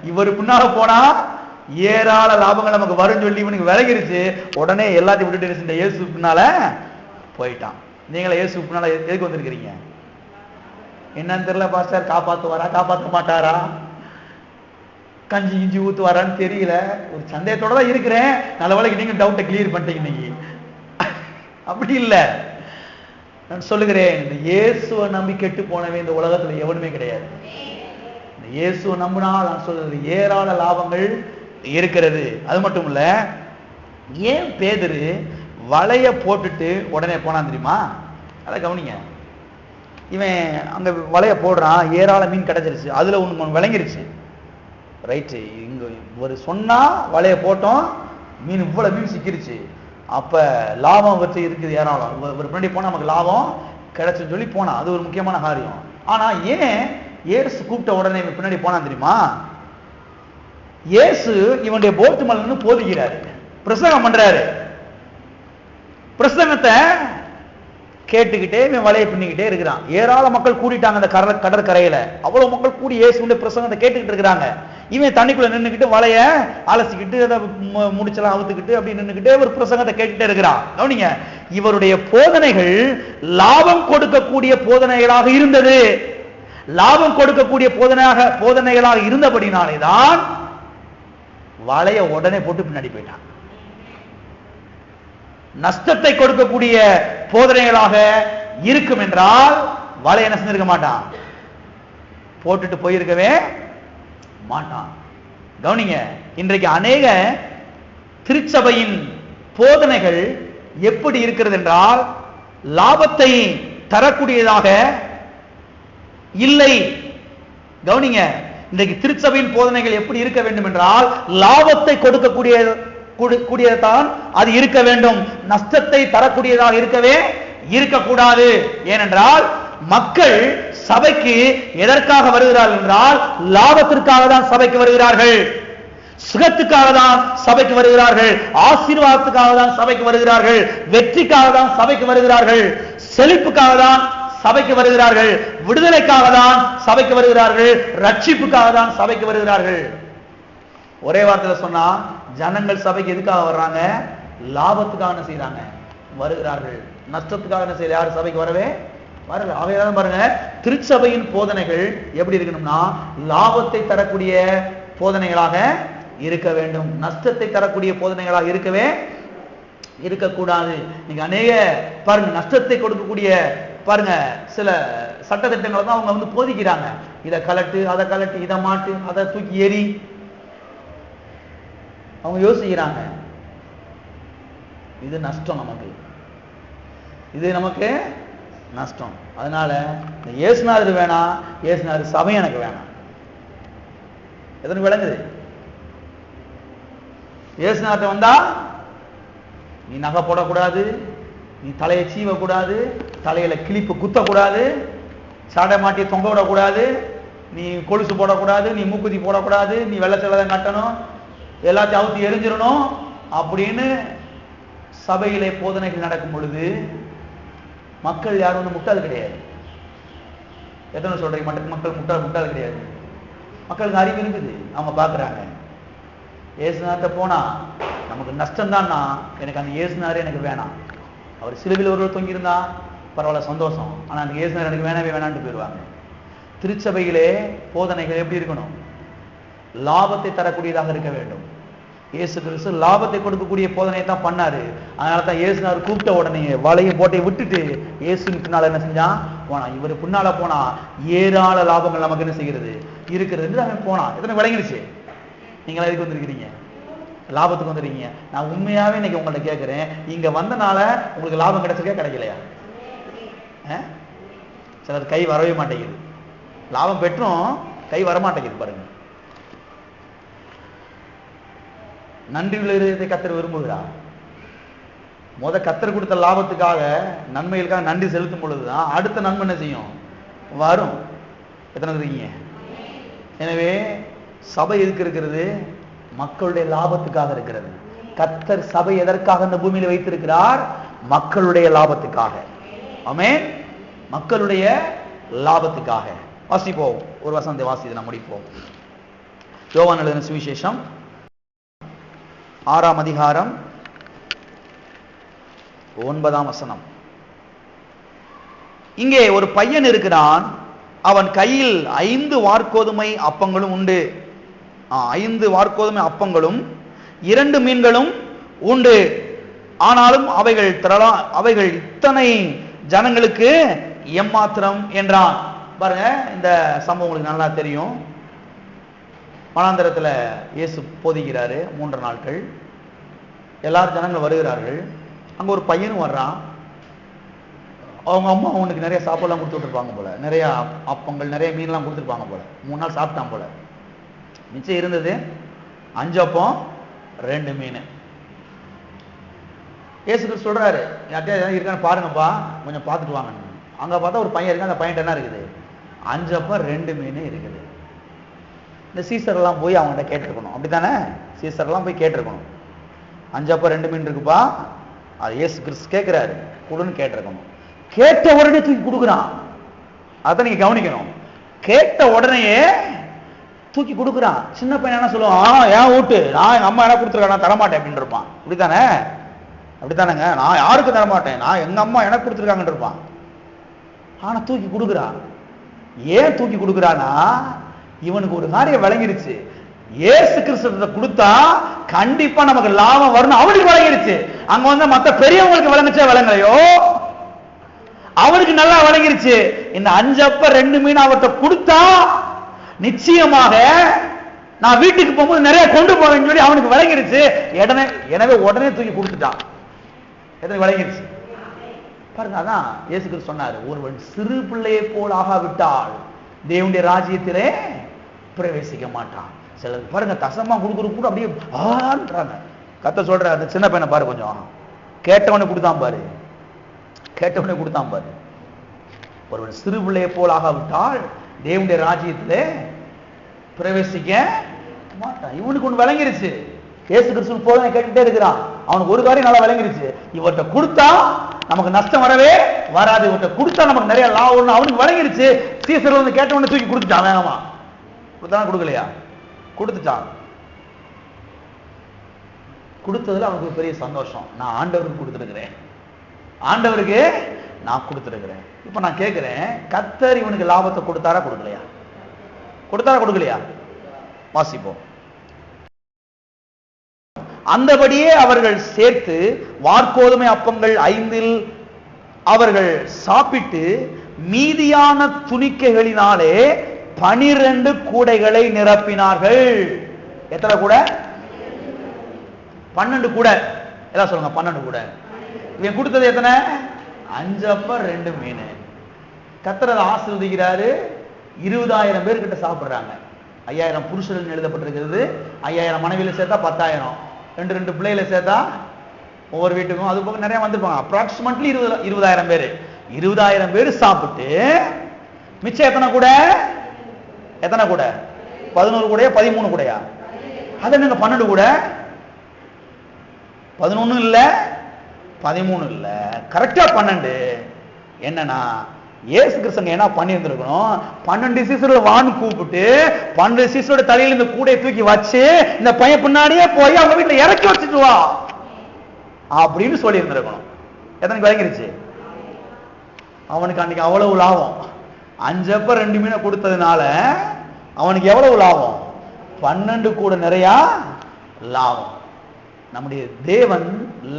S1: இவர் பின்னால போனா ஏராள லாபங்கள் நமக்கு வரும் சொல்லி இவனுக்கு விளங்கிருச்சு. உடனே எல்லாத்தையும் விட்டுட்டு இந்த இயேசு பின்னால போயிட்டான். நீங்களே இயேசு பின்னால எதுக்கு வந்திருக்கிறீங்க? என்னன்னு தெரியல பாஸ்டர், காப்பாத்துவாரா காப்பாற்ற மாட்டாரா, கஞ்சி கிஞ்சி ஊத்துவாரான்னு தெரியல, ஒரு சந்தேகத்தோட தான் இருக்கிறேன். நல்ல வேளைக்கு நீங்க டவுட்டை கிளியர் பண்ணிட்டீங்க இன்னைக்கு. அப்படி இல்லை, நான் சொல்லுகிறேன், இந்த இயேசுவை நம்பி கெட்டு போனவே இந்த உலகத்துல எவனுமே கிடையாது. இந்த இயேசுவை நம்பினால் நான் சொல்றது ஏராள லாபங்கள் இருக்கிறது. அது மட்டும் இல்ல, ஏன் பேதுரு வலைய போட்டுட்டு உடனே போனான் தெரியுமா? அதை கவனிங்க. இவன் அங்க வலைய போடுறான், ஏராள மீன் கிடைச்சிருச்சு, அதுல ஒண்ணு விளங்கிருச்சு. ரைட்டு, இங்க ஒரு சொன்னா வலைய போட்டோம், மீன் இவ்வளவு மீன் சிக்கிருச்சு, அப்ப லாபம் வச்சு இருக்குது ஏராளம், ஒரு பின்னாடி போனா நமக்கு லாபம் கிடைச்சுன்னு சொல்லி போனா, அது ஒரு முக்கியமான காரியம். ஆனா ஏன் இயேசு கூப்பிட்ட உடனே பின்னாடி போனா தெரியுமா? இயேசு இவனுடைய போட்டு மேல போதிக்கிறாரு, பிரசங்கம் பண்றாரு. பிரசங்கத்தை கேட்டுக்கிட்டே இவன் வலையை பின்னிக்கிட்டே இருக்கிறான். ஏராள மக்கள் கூடிட்டாங்க அந்த கடற்கரையில, அவ்வளவு மக்கள் கூடி இயேசுடைய பிரசங்கத்தை கேட்டுக்கிட்டு இருக்கிறாங்க. இவன் தண்ணிக்குள்ள நின்றுக்கிட்டு வலைய அலசிக்கிட்டு அதை முடிச்செல்லாம் அவுத்துக்கிட்டு அப்படி நின்றுக்கிட்டே ஒரு பிரசங்கத்தை கேட்டுட்டே இருக்கிறான். கவனிங்க, இவருடைய போதனைகள் லாபம் கொடுக்கக்கூடிய போதனைகளாக இருந்தது. லாபம் கொடுக்கக்கூடிய போதனைகளாக இருந்தபடினாலேதான் வலைய உடனே போட்டு பின்னாடி போயிட்டான். நஷ்டத்தை கொடுக்கக்கூடிய போதனைகளாக இருக்கும் என்றால் வலை என்ன செஞ்சிருக்க மாட்டான், போட்டுட்டு போயிருக்கவே மாட்டான். கவனிங்க, இன்றைக்கு அநேக திருச்சபையின் போதனைகள் எப்படி இருக்கிறது என்றால் லாபத்தை தரக்கூடியதாக இல்லை. கவனிங்க, இன்றைக்கு திருச்சபையின் போதனைகள் எப்படி இருக்க வேண்டும் என்றால் லாபத்தை கொடுக்கக்கூடியதான் அது இருக்க வேண்டும், நஷ்டத்தை தரக்கூடியதாக இருக்கவே இருக்கக்கூடாது. ஏனென்றால் மக்கள் சபைக்கு எதற்காக வருகிறார்கள் என்றால் லாபத்திற்காக தான் சபைக்கு வருகிறார்கள், சுகத்துக்காக தான் சபைக்கு வருகிறார்கள், ஆசீர்வாதத்துக்காக தான் சபைக்கு வருகிறார்கள், வெற்றிக்காக தான் சபைக்கு வருகிறார்கள், செழிப்புக்காக தான் சபைக்கு வருகிறார்கள், விடுதலைக்காக தான் சபைக்கு வருகிறார்கள், ரட்சிப்புக்காக தான் சபைக்கு வருகிறார்கள். ஒரே வார்த்தையில சொன்னா ஜனங்கள் சபைக்கு எதுக்காக வர்றாங்க? லாபத்துக்காக என்ன செய்யறாங்க? வருகிறார்கள். நஷ்டத்துக்காக என்ன செய்ய யாரும் சபைக்கு வரவே வரல. அவையதான் பாருங்க, திருச்சபையின் போதனைகள் எப்படி இருக்கணும்னா லாபத்தை தரக்கூடிய போதனைகளாக இருக்க வேண்டும், நஷ்டத்தை தரக்கூடிய போதனைகளாக இருக்கவே இருக்கக்கூடாது. நீங்க அநேக பாருங்க நஷ்டத்தை கொடுக்கக்கூடிய பாருங்க சில சட்டத்திட்டங்களை தான் அவங்க போதிக்கிறாங்க. இதை கலட்டு, அதை கலட்டு, இதை மாட்டு, அதை தூக்கி எறி, அவங்க யோசிக்கிறாங்க. இது நஷ்டம், இது நமக்கு நஷ்டம். அதனால இந்த இயேசுநாதர் வேணாம், இயேசுநாதர் சபை எனக்கு வேணாம். எதற்கு விளங்குது? இயேசுநாதர் வந்தா நீ நகை போடக்கூடாது, நீ தலையை சீவக்கூடாது, தலையில கிளிப்பு குத்தக்கூடாது, சாடை மாட்டி தொங்க விடக்கூடாது, நீ கொலுசு போடக்கூடாது, நீ மூக்குத்தி போடக்கூடாது, நீ வெள்ளச்சலதான் கட்டணும், எல்லாத்தையும் அவுத்தி எரிஞ்சிடணும் அப்படின்னு சபையிலே போதனைகள் நடக்கும் பொழுது மக்கள் யாரும் ஒன்றும் முட்டாள் கிடையாது. எத்தனை சொல்றீங்க? மக்கள் முட்டாள் கிடையாது. மக்களுக்கு அறிவு இருக்குது, அவங்க பார்க்குறாங்க. இயேசுநாதர்கிட்ட போனா நமக்கு நஷ்டம் தான்னா எனக்கு அந்த இயேசுநாதரே எனக்கு வேணாம். அவர் சிலுவையில் ஒருவர் தொங்கியிருந்தா பரவாயில்ல, சந்தோஷம். ஆனா அந்த இயேசு எனக்கு வேணவே வேணான்ட்டு போயிடுவாங்க. திருச்சபையிலே போதனைகள் எப்படி இருக்கணும்? லாபத்தை தரக்கூடியதாக இருக்க வேண்டும். இயேசு கிறிஸ்து லாபத்தை கொடுக்கக்கூடிய போதனையை தான் பண்ணாரு. அதனால தான் இயேசு அவர் கூப்பிட்ட உடனே வலையை போட்டை விட்டுட்டு இயேசுக்கு பின்னால என்ன செஞ்சான்? போனா. இவர் பின்னால போனா ஏராள லாபங்கள் நமக்கு என்ன செய்கிறது இருக்கிறது. அவன் போனான். எத்தனை விளங்கிடுச்சு? நீங்களா எதுக்கு வந்திருக்கிறீங்க? லாபத்துக்கு வந்துருக்கீங்க. நான் உண்மையாவே இன்னைக்கு உங்கள்ட்ட கேட்கிறேன், இங்க வந்தனால உங்களுக்கு லாபம் கிடைச்சிருக்கா கிடைக்கலையா? சிலர் கை வரவே மாட்டேங்குது. லாபம் பெற்றும் கை வரமாட்டேங்குது. பாருங்க, நன்றியுள்ள இருதயத்தை கர்த்தர் விரும்புகிறார். கர்த்தர் கொடுத்த லாபத்துக்காக நன்மைகளுக்காக நன்றி செலுத்தும் பொழுதுதான் அடுத்த நன்மை என்ன செய்யும்? வரும். எத்தனை இருக்கீங்க? எனவே சபை எதுக்கு இருக்கிறது? மக்களுடைய லாபத்துக்காக இருக்கிறது. கர்த்தர் சபை எதற்காக இந்த பூமியில வைத்திருக்கிறார்? மக்களுடைய லாபத்துக்காக. ஆமென். மக்களுடைய லாபத்துக்காக. வாசிப்போம், ஒரு வசனத்தை வாசித்து நாம் முடிப்போம். யோவான் எழுதின சுவிசேஷம் 6ஆம் அதிகாரம் 9ஆம் வசனம். இங்கே ஒரு பையன் இருக்கிறான். அவன் கையில் 5 வாற்கோதுமை அப்பங்களும் உண்டு. 5 வாற்கோதுமை அப்பங்களும் 2 மீன்களும் உண்டு. ஆனாலும் அவைகள் இத்தனை ஜனங்களுக்கு எம்மாத்திரம் என்றான். பாருங்க, இந்த சம்பவம் உங்களுக்கு நல்லா தெரியும். வனாந்தரத்தில் இயேசு போதிக்கிறாரு 3 நாட்கள். எல்லாரும் ஜனங்கள் வருகிறார்கள். அங்க ஒரு பையனும் வர்றான். அவங்க அம்மா அவனுக்கு நிறைய சாப்பாடுலாம் கொடுத்து விட்டுருப்பாங்க போல, நிறைய அப்பங்கள் நிறைய மீன்லாம் கொடுத்துருப்பாங்க போல. 3 நாள் சாப்பிட்டான் போல. மிச்சம் இருந்தது 5 அப்பம் 2 மீன். இயேசு சொல்றாரு, யார்கிட்ட இருக்கான்னு பாருங்கப்பா, கொஞ்சம் பார்த்துட்டு வாங்க. அங்க பார்த்தா ஒரு பையன் இருக்கு. அந்த பையன் என்ன இருக்குது? 5 அப்பம் 2 மீன் இருக்குது. இந்த சீசர்லாம் போய் அவங்ககிட்ட கேட்டிருக்கணும், அப்படித்தானே? சீசர்லாம் போய் கேட்டிருக்கணும். 5 அப்பம் 2 மீன் இருக்குப்பா, அது இயேசு கிறிஸ்து கேட்கிறாரு, கொடுன்னு கேட்டிருக்கணும். கேட்ட உடனே தூக்கி கொடுக்குறான். அதை நீங்க கவனிக்கணும். கேட்ட உடனேயே தூக்கி கொடுக்குறான். சின்ன பையன் என்ன சொல்லுவான்? ஏன் வீட்டு, நான் எங்க அம்மா என்ன கொடுத்துருக்கா, நான் தரமாட்டேன் அப்படின்னு இருப்பான். அப்படித்தானே? அப்படித்தானேங்க? நான் யாருக்கும் தரமாட்டேன், நான் எங்க அம்மா எனக்கு கொடுத்துருக்காங்கன்னு இருப்பான். ஆனா தூக்கி கொடுக்குறான். ஏன் தூக்கி கொடுக்குறானா? இவனுக்கு ஒரு காரியம் விளங்கிருச்சு. இயேசு கிறிஸ்துவ கொடுத்தா கண்டிப்பா நமக்கு லாபம் வரணும். அவனுக்கு விளங்கிருச்சு. அங்க வந்து மத்த பெரியவங்களுக்கு விளங்குச்சா விளங்கலையோ, அவனுக்கு நல்லா விளங்கிருச்சு. இந்த 5 அப்பம் 2 மீன் அவர்கிட்ட கொடுத்தா நிச்சயமாக நான் வீட்டுக்கு போகும்போது நிறைய கொண்டு போவேன்னு சொல்லி அவனுக்கு விளங்கிருச்சு. எனவே உடனே தூக்கி கொடுத்துட்டான். எத்தனை விளங்கிருச்சு பாருங்க. அதான் இயேசு கிறிஸ்து சொன்னாரு, ஒருவன் சிறு பிள்ளையை போல் ஆகாவிட்டால் தேவனுடைய ராஜ்யத்திலே பிரவேசிக்க மாட்டான். சிலர் பாருங்க, தசமா கொடுக்குறது கூட அப்படியே ஆன்றாங்க. கத்த சொல்ற அந்த சின்ன பையனை பாரு, கொஞ்சம் கேட்டவனை கொடுத்தான் பாரு, கேட்டவனை கொடுத்தான் பாரு. ஒருவன் சிறு பிள்ளையை போல் ஆகாவிட்டால் தேவனுடைய ராஜ்யத்திலே பிரவேசிக்க மாட்டான். இவனுக்கு ஒன்று விளங்கிருச்சு. இயேசு கிறிஸ்து போதனை கேட்டுட்டே இருக்கிறான். அவனுக்கு ஒரு காரியம் நல்லா விளங்கிருச்சு. இவர்கிட்ட கொடுத்தா நமக்கு நஷ்டம் வரவே வராது, இவர்கிட்ட கொடுத்தா நமக்கு நிறைய லாபம் அவனுக்கு விளங்கிருச்சு. சீசர் வந்து கேட்டவனை தூக்கி கொடுத்துட்டான். வேகமா கொடுத்தா கொடுக்கலையா? கொடுத்துட்டான். கொடுத்ததுல அவனுக்கு பெரிய சந்தோஷம். நான் ஆண்டவருக்கு கொடுத்துருக்கிறேன், ஆண்டவருக்கு நான் கொடுத்துருக்கிறேன். இப்ப நான் கேட்கிறேன், கர்த்தர் இவனுக்கு லாபத்தை கொடுத்தாரா கொடுக்கலையா? கொடுத்தாரா கொடுக்கலையா? வாசிப்போம். அந்தபடியே அவர்கள் சேர்த்து வாற்கோதுமை அப்பங்கள் 5 அவர்கள் சாப்பிட்டு மீதியான துணிக்கைகளினாலே 12 கூடைகளை நிரப்பினார்கள். எத்தனை கூட? 12 கூட. எல்லாம் சொல்லுங்க, 12 கூட. இவன் கொடுத்தது எத்தனை? 5 அப்பம் 2 மீன். கர்த்தர் ஆசீர்வதிக்கிறாரு. 20,000 பேர் கிட்ட சாப்பிடுறாங்க. 5,000 புருஷர்கள் எழுதப்பட்டிருக்கிறது. 5,000 மனைவியில சேர்த்தா 10,000, 2 பிள்ளைகளை சேர்த்தா ஒவ்வொரு வீட்டுக்கும் அது போக நிறைய வந்திருப்பாங்க. அப்ராக்சிமேட்லி 20,000 பேர். 20,000 பேர் சாப்பிட்டு மிச்சம் எத்தனை கூட? எத்தனை கூட? 11 கூடையா 13 கூடையா? அது என்னங்க 12 கூட? 11 இல்ல 13 இல்ல, கரெக்டா 12. என்னன்னா இயேசு கிறிஸ்து என்ன பண்ணியிருந்திருக்கணும்? 12 சீசரோட வான்னு கூப்பிட்டு 12 சீசரோட தலையில இந்த கூடையை தூக்கி வச்சு இந்த பையன் பின்னாடியே போய் அவங்க வீட்டுல இறக்கி வச்சுட்டு வா அப்படின்னு சொல்லி இருந்திருக்கணும். எத்தனை விளங்கிருச்சு? அவனுக்கு அன்னைக்கு அவ்வளவு லாபம். 5 அப்ப 2 மீனை கொடுத்ததுனால அவனுக்கு எவ்வளவு லாபம்? 12 கூட நிறைய லாபம். நம்முடைய தேவன்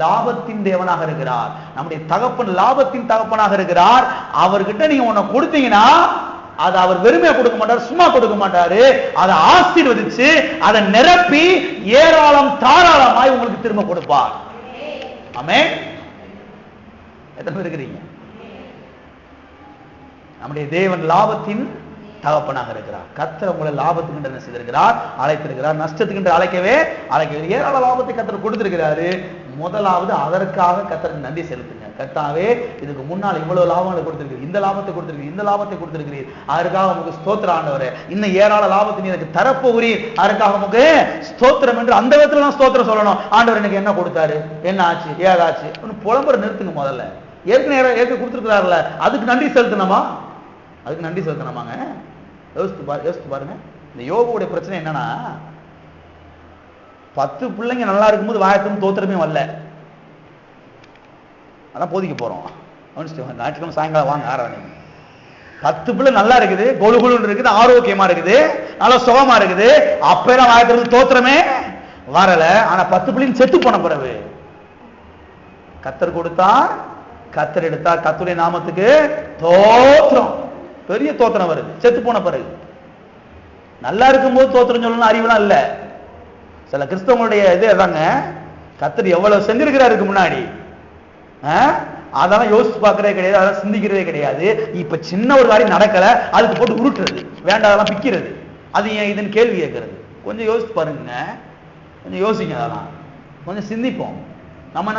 S1: லாபத்தின் தேவனாக இருக்கிறார். நம்முடைய தகப்பன் லாபத்தின் தகப்பனாக இருக்கிறார். அவர்கிட்ட நீங்க ஒன்ன கொடுத்தீங்கன்னா அதை அவர் வெறுமையா கொடுக்க மாட்டார், சும்மா கொடுக்க மாட்டாரு. அதை ஆசீர்வதிச்சு அதை நிரப்பி ஏராளம் தாராளமாய் உங்களுக்கு திரும்ப கொடுப்பார். ஆமென். எத்தனை பேர் இருக்கிறீங்க? நம்முடைய தேவன் லாபத்தின் தகப்பனாக இருக்கிறார். கர்த்தர் உங்களை லாபத்துக்கு என்ன செய்திருக்கிறார்? அழைத்திருக்கிறார். நஷ்டத்துக்கு அழைக்கவே ஏராள லாபத்தை கர்த்தர் கொடுத்திருக்கிறாரு. முதலாவது அதற்காக கர்த்தருக்கு நன்றி செலுத்துங்க. கர்த்தாவே, இதுக்கு முன்னால் இவ்வளவு லாபங்களை கொடுத்திருக்கிறீர், இந்த லாபத்தை கொடுத்திருக்கிறீர், இந்த லாபத்தை கொடுத்திருக்கிறீர், அதற்காக உங்களுக்கு ஸ்தோத்திரம் ஆண்டவரே. இன்னும் ஏராள லாபத்தை நீ எனக்கு தரப்போகிறீர், அதற்காக உங்களுக்கு ஸ்தோத்திரம் என்று அந்த விதத்துல தான் ஸ்தோத்திரம் சொல்லணும். ஆண்டவர் எனக்கு என்ன கொடுத்தாரு, என்ன ஆச்சு, ஏதாச்சு புலம்புற நிறுத்துங்க. முதல்ல ஏற்கனவே கொடுத்திருக்கிறார்ல, அதுக்கு நன்றி செலுத்தணுமா? அதுக்கு நன்றி செலுத்தணுமாங்க? யோசித்து பாருங்க. இந்த யோபுடைய பிரச்சனை என்னன்னா, 10 பிள்ளைங்க நல்லா இருக்கும்போது வாயத்தும் தோத்திரமே வரல. அதான் போதிக்க போறோம். ஞாயிற்றுக்கிழமை சாயங்காலம் வாங்க ஆராதனை. 10 பிள்ளை நல்லா இருக்குது, கொழு கொழுன்னு இருக்குது, ஆரோக்கியமா இருக்குது, நல்ல சுகமா இருக்குது, அப்பெல்லாம் வாயத்திலிருந்து தோத்திரமே வரல. ஆனா 10 பிள்ளைங்க செத்து போன பிறகு கர்த்தர் கொடுத்தார், கர்த்தர் எடுத்தார், கர்த்தருடைய நாமத்துக்கு தோத்திரம், பெரிய தோத்திரம் வருது. செத்து போன பிறகு நல்லா இருக்கும்போது தோத்திரம் சொல்லணும் அறிவுலாம் இல்ல. சில கிறிஸ்தவங்களுடைய இது அதாங்க, கர்த்தர் எவ்வளவு செஞ்சிருக்கிறாருக்கு முன்னாடி அதெல்லாம் யோசிச்சு பார்க்கறதே கிடையாது, அதெல்லாம் சிந்திக்கிறதே கிடையாது. இப்ப சின்ன ஒரு காரியம் நடக்கல, அதுக்கு போட்டு உருட்டுறது, வேண்டாதெல்லாம் பிக்கிறது, அது ஏன் இதுன்னு கேள்வி கேட்கறது. கொஞ்சம் யோசிச்சு பாருங்க, கொஞ்சம் யோசிங்க, அதெல்லாம் கொஞ்சம் சிந்திப்போம். நாம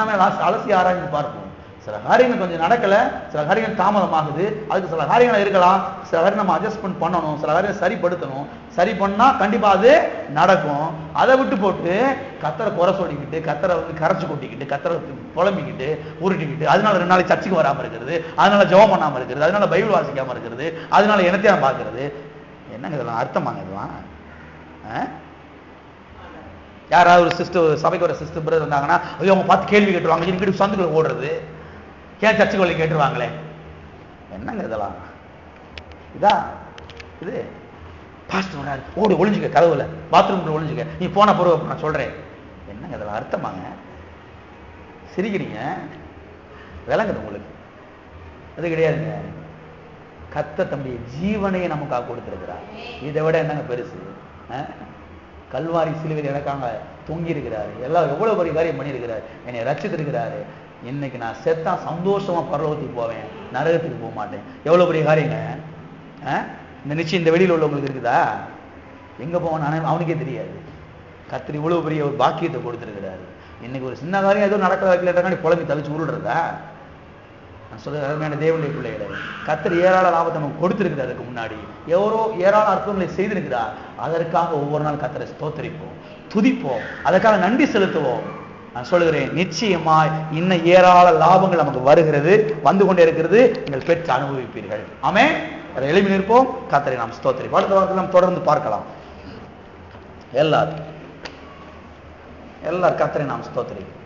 S1: அலசி ஆராய்ந்து பார்ப்போம். சில காரியங்கள் கொஞ்சம் நடக்கல, சில காரியங்கள் தாமதமாகுது, அதுக்கு சில காரியங்கள் இருக்கலாம், சில காரியம் நம்ம அட்ஜஸ்ட்மெண்ட் பண்ணணும், சில காரியம் சரிப்படுத்தணும். சரி பண்ணா கண்டிப்பா அது நடக்கும். அதை விட்டு போட்டு கர்த்தரை குறை சொல்லிக்கிட்டு, கர்த்தரை கரைச்சு கொட்டிக்கிட்டு, கர்த்தரை புலம்பிக்கிட்டு உருட்டிக்கிட்டு, அதனால 2 நாளைக்கு சர்ச்சுக்கு வராம இருக்கிறது, அதனால ஜெபம் பண்ணாம இருக்கிறது, அதனால பைபிள் வாசிக்காம இருக்கிறது, அதனால என்னத்தையும் பார்க்கறது. என்னங்க இதெல்லாம் அர்த்தமாங்க? இதெல்லாம் யாராவது ஒரு சிஸ்டர், சபைக்கு ஒரு சிஸ்டர் பிரதர் இருந்தாங்கன்னா, ஐயோ அவங்க பார்த்து கேள்வி கேட்டுருவாங்க, இங்கிட்டு சந்துக்குள்ள ஓடுறது, ஏன் சர்ச்சுக்கு வழி கேட்டுருவாங்களே. என்னங்க இதெல்லாம்? இதா இது பாஸ்டர் ஓடு ஒளிஞ்சுக்க, கதவுல பாத்ரூம் ஒளிஞ்சுக்க, நீ போன பொருள் நான் சொல்றேன். என்னங்க இதெல்லாம் அர்த்தமாங்க? சிரிக்கிறீங்க, விளங்குது உங்களுக்கு? அது கிடையாதுங்க. கர்த்தர் தம்முடைய ஜீவனையை நமக்காக கொடுத்திருக்கிறார். இதை விட என்னங்க பெருசு? கல்வாரி சிலுவையில் எனக்காக தொங்கி இருக்கிறாரு, எல்லாம் எவ்வளவு பெரிய காரியம் பண்ணியிருக்கிறார், என்னை ரட்சித்திருக்கிறாரு. இன்னைக்கு நான் செத்தா சந்தோஷமா பரலோகத்துக்கு போவேன், நரகத்துக்கு போக மாட்டேன். எவ்வளவு பெரிய காரியங்க. இந்த நிச்சயம் இந்த வெளியில் உள்ளவங்களுக்கு இருக்குதா? எங்க போவான் அவனுக்கே தெரியாது. கர்த்தர் இவ்வளவு பெரிய ஒரு பாக்கியத்தை கொடுத்திருக்கிறாரு. இன்னைக்கு ஒரு சின்ன காரியம் ஏதோ நடக்க வைக்கலன்னா புலம்பி தவிச்சு உருடுறதா? நான் சொல்ற அருமையான தேவனுடைய பிள்ளைகளை, கர்த்தர் ஏராள லாபத்தை நமக்கு கொடுத்திருக்கிறார். அதுக்கு முன்னாடி எவரோ ஏராள அற்புதங்களை செய்திருக்கிறார். அதற்காக ஒவ்வொரு நாள் கர்த்தரை ஸ்தோத்திரிப்போம், துதிப்போம், அதற்காக நன்றி செலுத்துவோம். நான் சொல்லுகிறேன், நிச்சயமாய் இன்னும் ஏராள லாபங்கள் நமக்கு வருகிறது, வந்து கொண்டே இருக்கிறது. நீங்கள் பெற்று அனுபவிப்பீர்கள். ஆமென். அதை எழுப்பி நிற்போம், கர்த்தரை நாம் ஸ்தோத்திரிப்போம். அடுத்த வாரத்தில் நாம் தொடர்ந்து பார்க்கலாம். எல்லாரும் கர்த்தரை நாம் ஸ்தோத்திரிப்போம்.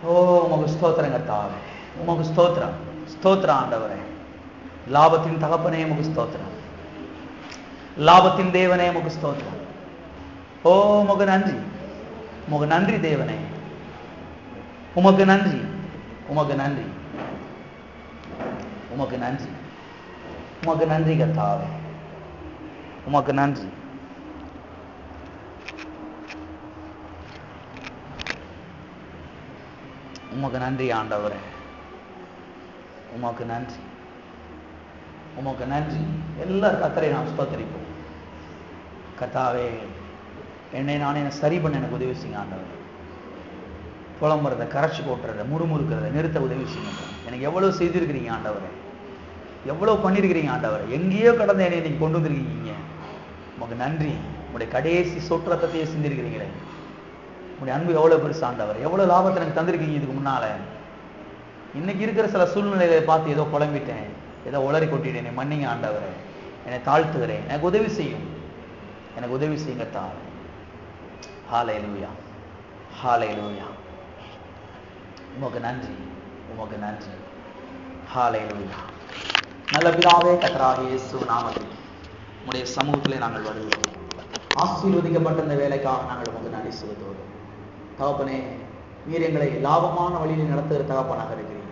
S1: ஓ உமக்கு ஸ்தோத்திரம் கர்த்தாவே, உமக்கு ஸ்தோத்திரம், ஸ்தோத்திரம் ஆண்டவரே. லாபத்தின் தகப்பனே உமக்கு ஸ்தோத்திரம், லாபத்தின் தேவனே உமக்கு ஸ்தோத்திரம். ஓ உமக்கு நன்றி, உமக்கு நன்றி தேவனே, உமக்கு நன்றி, உமக்கு நன்றி, உமக்கு நன்றி, உமக்கு நன்றி கர்த்தாவே, உமக்கு நன்றி. உமக்கு நன்றி ஆண்டவரே, உமக்கு நன்றி, உமக்கு நன்றி. எல்லாரும் கர்த்தரை நாம் ஸ்தோத்திரிப்போம். கர்த்தாவே, என்னை நானே சரி பண்ண எனக்கு உதவி செய்யுங்க ஆண்டவர். புலம்புறதை, கரைச்சி போட்டுறதை, முறுமுறுக்கிறத நிறுத்த உதவி செய்யுங்க. எனக்கு எவ்வளவு செய்திருக்கிறீங்க ஆண்டவரே, எவ்வளவு பண்ணிருக்கிறீங்க ஆண்டவரே. எங்கேயோ கடந்த என்னை நீங்க கொண்டு வந்திருக்கீங்க. உமக்கு நன்றி. உங்களுடைய கடைசி சொட்டு ரத்தத்தையே சிந்திருக்கிறீங்களே. உங்களுடைய அன்பு எவ்வளவு பெருசு ஆண்டவர், எவ்வளவு லாபத்தை எனக்கு தந்திருக்கீங்க இதுக்கு முன்னால. இன்னைக்கு இருக்கிற சில சூழ்நிலைகளை பார்த்து ஏதோ புலம்பிட்டேன், ஏதோ உளறி கொட்டிட்டேன். மன்னிங்க ஆண்டவரே, என்னை தாழ்த்துகிறேன். எனக்கு உதவி செய்யும், எனக்கு உதவி செய்யுங்க தான். ஹல்லேலூயா, ஹல்லேலூயா. உமக்கு நன்றி, உமக்கு நன்றி. ஹல்லேலூயா. நல்ல பிதாவே, கர்த்தராகிய இயேசு நாமத்தில் உம்முடைய சமூகத்திலே நாங்கள் வருகிறோம். ஆசீர்வதிக்கப்பட்ட இந்த வேலைக்காக நாங்கள் உமக்கு நன்றி செலுத்துவோம். தகப்பனே, நீர் எங்களை லாபமான வழியில் நடத்துகிற தகப்பனாக இருக்கிறீர்.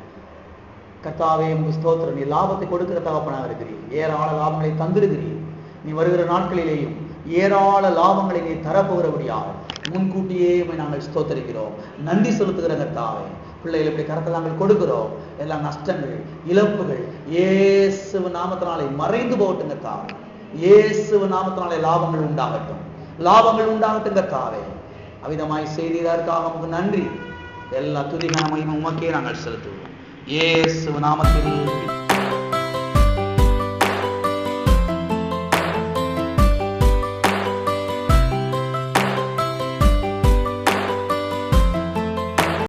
S1: கர்த்தாவே, உமக்கு ஸ்தோத்திரம். நீ லாபத்தை கொடுக்கிற தகப்பனாக இருக்கிறீர். ஏராள லாபங்களை தந்திருக்கிறீர். நீ வருகிற நாட்களிலேயும் ஏராள லாபங்களை நீ தரப்போகிறபடியாக முன்கூட்டியே நாங்கள் ஸ்தோத்தரிக்கிறோம், நன்றி செலுத்துகிற கர்த்தாவே. பிள்ளைகள் இப்படி கரத்தில் நாங்கள் கொடுக்கிறோம். எல்லா நஷ்டங்கள், இழப்புகள் இயேசு நாமத்தினாலே மறைந்து போகட்டும் கர்த்தாவே. இயேசு நாமத்தினாலே லாபங்கள் உண்டாகட்டும், லாபங்கள் உண்டாகட்டும் கர்த்தாவே. அவிதமாய் செய்ததற்காக உமக்கு நன்றி. எல்லா துதிகான மகிமை உமக்கே நாங்கள் செலுத்துவோம். இயேசு நாமத்தில்